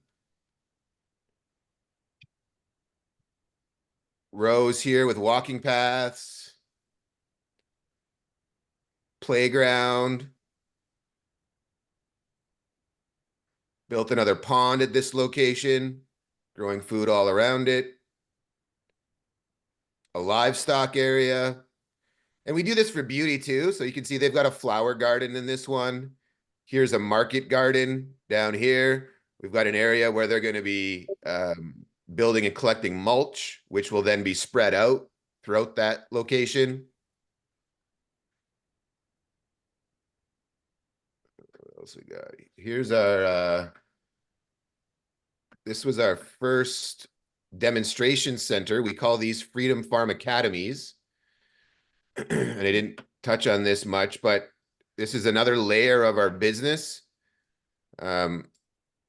rows here with walking paths, playground. Built another pond at this location, growing food all around it. A livestock area. And we do this for beauty too. So you can see they've got a flower garden in this one. Here's a market garden down here. We've got an area where they're going to be building and collecting mulch, which will then be spread out throughout that location. What else we got? Here's our, this was our first demonstration center. We call these Freedom Farm Academies. And I didn't touch on this much, but this is another layer of our business.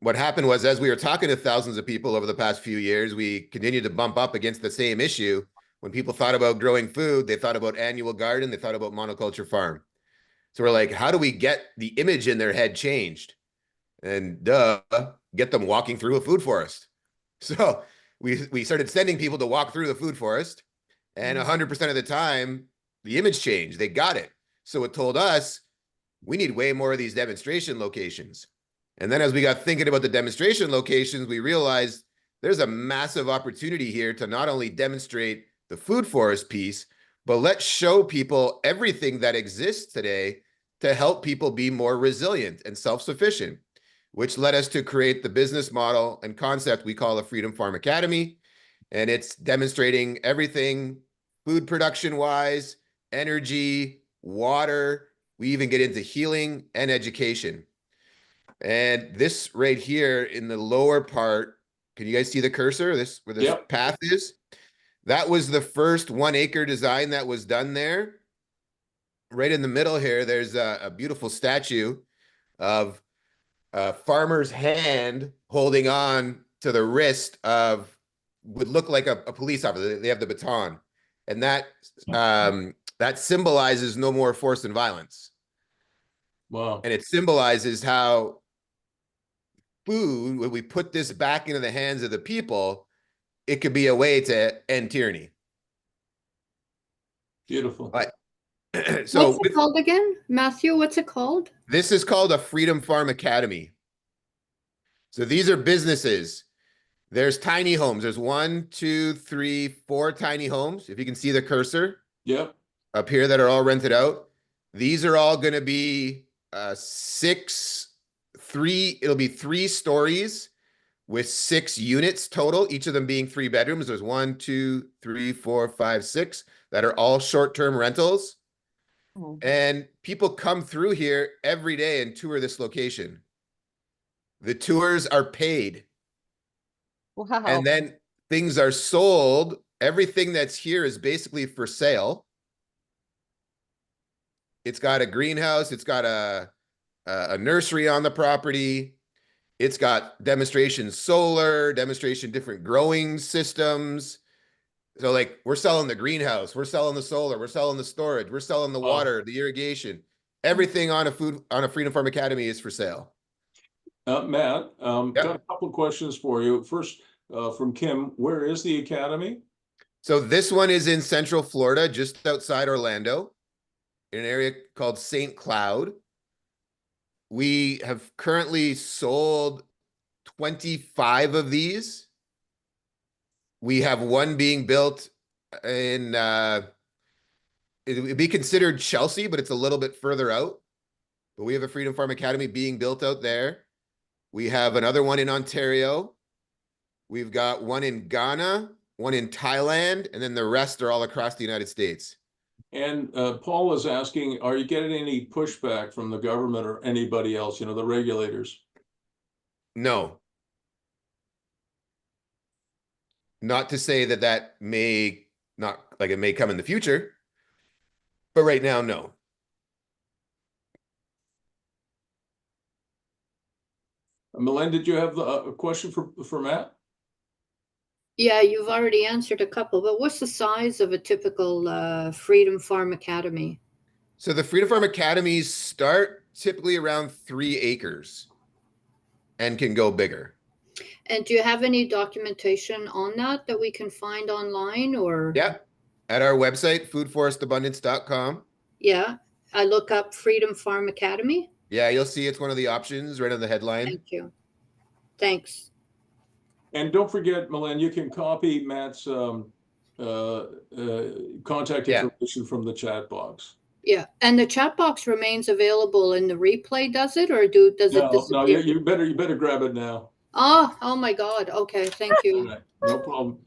What happened was, as we were talking to thousands of people over the past few years, we continued to bump up against the same issue. When people thought about growing food, they thought about annual garden, they thought about monoculture farm. So we're like, how do we get the image in their head changed? And get them walking through a food forest. So we started sending people to walk through the food forest, and 100% of the time, the image changed. They got it. So it told us we need way more of these demonstration locations. And then as we got thinking about the demonstration locations, we realized there's a massive opportunity here to not only demonstrate the food forest piece, but let's show people everything that exists today to help people be more resilient and self-sufficient, which led us to create the business model and concept we call a Freedom Farm Academy. And it's demonstrating everything food production wise, energy, water. We even get into healing and education. And this right here in the lower part, can you guys see the cursor? This where this path is? That was the first 1 acre design that was done there. Right in the middle here, there's a beautiful statue of a farmer's hand holding on to the wrist of would look like a police officer. They have the baton. And that that symbolizes no more force and violence. Wow. And it symbolizes how food, when we put this back into the hands of the people, it could be a way to end tyranny. Beautiful. So what's it called again? Matthew, what's it called? This is called a Freedom Farm Academy. So these are businesses. There's tiny homes. There's 1, 2, 3, 4 tiny homes. If you can see the cursor up here that are all rented out. These are all going to be it'll be 3 stories with 6 units total, each of them being 3 bedrooms. There's 1, 2, 3, 4, 5, 6 that are all short-term rentals. And people come through here every day and tour this location. The tours are paid. Wow. And then things are sold. Everything that's here is basically for sale. It's got a greenhouse. It's got a nursery on the property. It's got demonstration solar, demonstration different growing systems. So like we're selling the greenhouse, we're selling the solar, we're selling the storage, we're selling the water, the irrigation. Everything on a Freedom Farm Academy is for sale. Matt, got a couple of questions for you. First, from Kim, where is the academy? So this one is in Central Florida, just outside Orlando, in an area called St. Cloud. We have currently sold 25 of these. We have one being built in, it would be considered Chelsea, but it's a little bit further out. But we have a Freedom Farm Academy being built out there. We have another one in Ontario. We've got one in Ghana, one in Thailand, and then the rest are all across the United States. And Paul is asking, are you getting any pushback from the government or anybody else, the regulators? No. Not to say that may not, like it may come in the future, but right now, no. Mylène, did you have a question for Matt? Yeah, you've already answered a couple, but what's the size of a typical Freedom Farm Academy? So the Freedom Farm Academies start typically around 3 acres and can go bigger. And do you have any documentation on that we can find online or? Yeah. At our website, foodforestabundance.com. Yeah, I look up Freedom Farm Academy. Yeah, you'll see it's one of the options right on the headline. Thank you. Thanks. And don't forget, Milan, you can copy Matt's contact information from the chat box. Yeah, and the chat box remains available in the replay, does it, or does it disappear? No, you better grab it now. Oh my God. Okay, thank you. Right, no problem.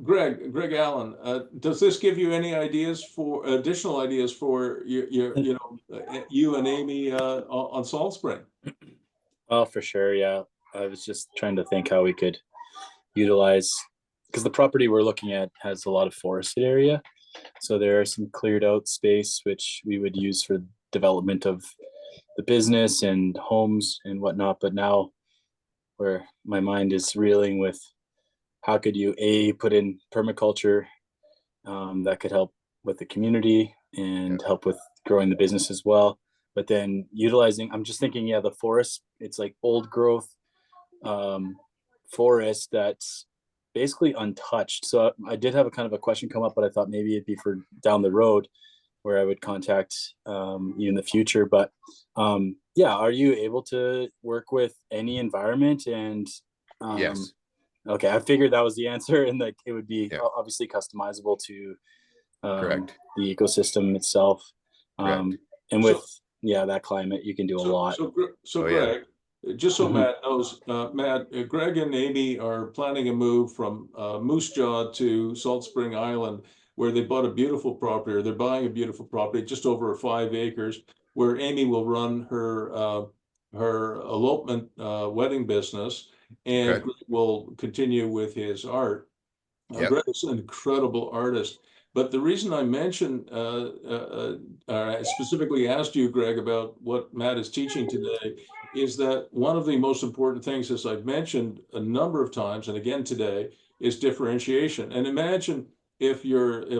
Greg Allen, does this give you any ideas for additional ideas for you and Amy on Salt Spring? Oh, for sure. Yeah. I was just trying to think how we could utilize, because the property we're looking at has a lot of forested area. So there are some cleared out space, which we would use for development of the business and homes and whatnot. But now where my mind is reeling with how could you put in permaculture that could help with the community and help with growing the business as well. But then utilizing, I'm just thinking, yeah, the forest, it's like old growth forest that's basically untouched. So I did have a kind of a question come up, but I thought maybe it'd be for down the road where I would contact you in the future. But yeah, are you able to work with any environment? And Yes. Okay, I figured that was the answer, and like it would be obviously customizable to Correct. the ecosystem itself. Correct. And with that climate, you can do a lot. So Greg, just so Matt knows, Greg and Amy are planning a move from Moose Jaw to Salt Spring Island, where they bought a beautiful property, or they're buying a beautiful property just over 5 acres, where Amy will run her elopement wedding business, and Greg will continue with his art. Greg is an incredible artist. But the reason I mentioned, I specifically asked you, Greg, about what Matt is teaching today, is that one of the most important things, as I've mentioned a number of times, and again today, is differentiation. And imagine if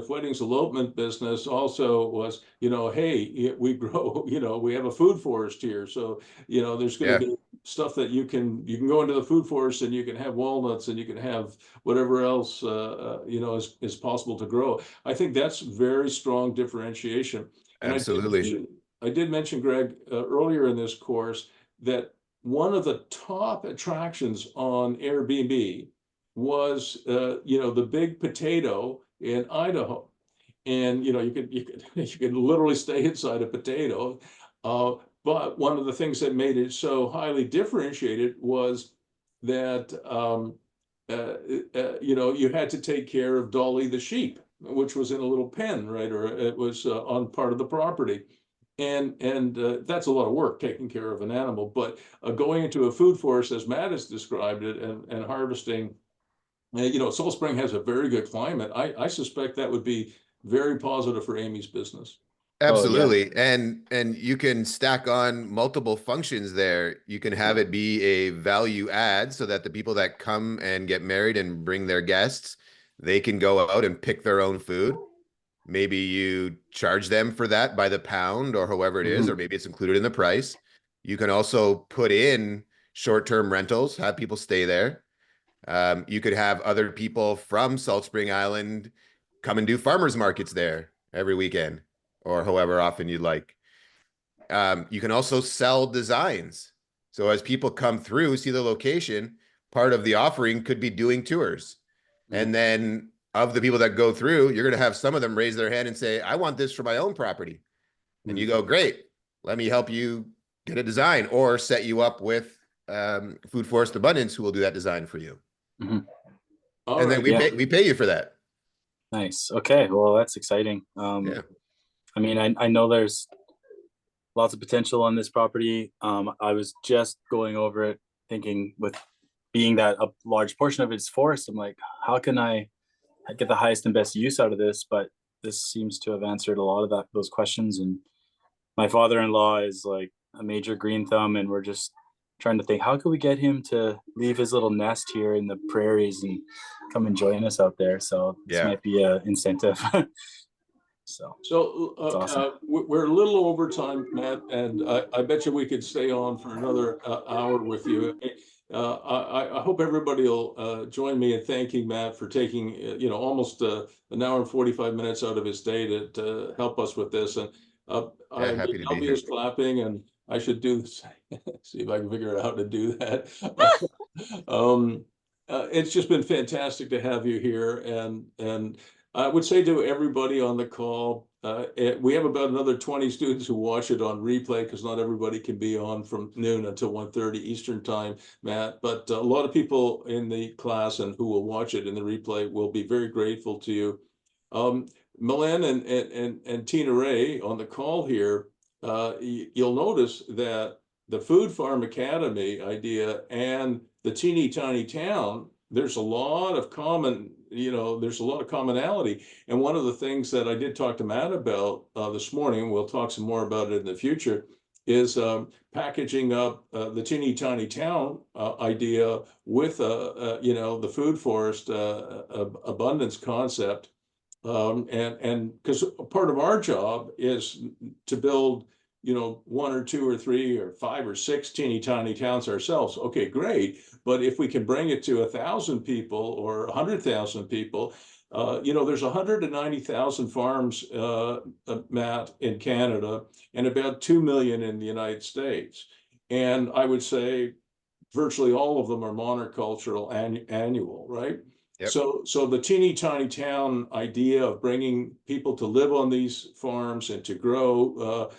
weddings elopement business also was, hey, we grow, we have a food forest here. So, there's going to be stuff that you can go into the food forest and you can have walnuts and you can have whatever else, is possible to grow. I think that's very strong differentiation. And absolutely. I did mention, Greg, earlier in this course that one of the top attractions on Airbnb was, the big potato in Idaho. And, you could literally stay inside a potato. But one of the things that made it so highly differentiated was that, you had to take care of Dolly the sheep, which was in a little pen, right? Or it was on part of the property. And that's a lot of work, taking care of an animal. But going into a food forest, as Matt has described it, and harvesting, Salt Spring has a very good climate. I suspect that would be very positive for Amy's business. Absolutely. And you can stack on multiple functions there. You can have it be a value add so that the people that come and get married and bring their guests, they can go out and pick their own food. Maybe you charge them for that by the pound or however it is, or maybe it's included in the price. You can also put in short-term rentals, have people stay there. You could have other people from Salt Spring Island come and do farmers markets there every weekend, or however often you'd like. You can also sell designs. So as people come through, see the location, part of the offering could be doing tours. And then of the people that go through, you're going to have some of them raise their hand and say, I want this for my own property. And you go, great, let me help you get a design, or set you up with Food Forest Abundance, who will do that design for you. And then we pay you for that. Nice. Okay. Well, that's exciting. I mean, I know there's lots of potential on this property. I was just going over it, thinking with being that a large portion of it's forest, I'm like, how can I get the highest and best use out of this? But this seems to have answered a lot of those questions. And my father-in-law is like a major green thumb, and we're just trying to think, how could we get him to leave his little nest here in the prairies and come and join us out there? So this might be an incentive. So awesome. We're a little over time, Matt, and I bet you we could stay on for another hour with you. I hope everybody will join me in thanking Matt for taking almost an hour and 45 minutes out of his day to help us with this. And I happy to be Elvia here. is clapping, and I should do this. See if I can figure out how to do that. It's just been fantastic to have you here, and I would say to everybody on the call, we have about another 20 students who watch it on replay, because not everybody can be on from noon until 1:30 Eastern time, Matt. But a lot of people in the class and who will watch it in the replay will be very grateful to you. Milan and Tina Ray on the call here, you'll notice that the Food Farm Academy idea and the teeny tiny town, there's a lot of commonality. And one of the things that I did talk to Matt about this morning, we'll talk some more about it in the future, is packaging up the teeny tiny town idea with the food forest abundance concept. And because part of our job is to build, one or two or three or five or six teeny tiny towns ourselves. Okay, great. But if we can bring it to 1,000 people or 100,000 people, there's 190,000 farms, Matt, in Canada, and about 2 million in the United States. And I would say virtually all of them are monocultural annual, right? Yep. So the teeny tiny town idea of bringing people to live on these farms and to grow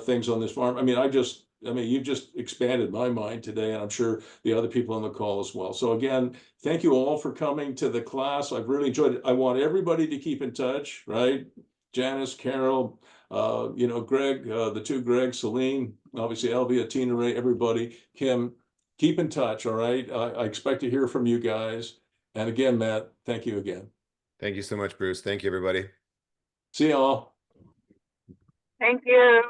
things on this farm. You just expanded my mind today, and I'm sure the other people on the call as well. So again, thank you all for coming to the class. I've really enjoyed it. I want everybody to keep in touch, right? Janice, Carol, Greg, the two Gregs, Celine, obviously Elvia, Tina Ray, everybody, Kim, keep in touch, all right? I expect to hear from you guys. And again, Matt, thank you again. Thank you so much, Bruce. Thank you, everybody. See y'all. Thank you.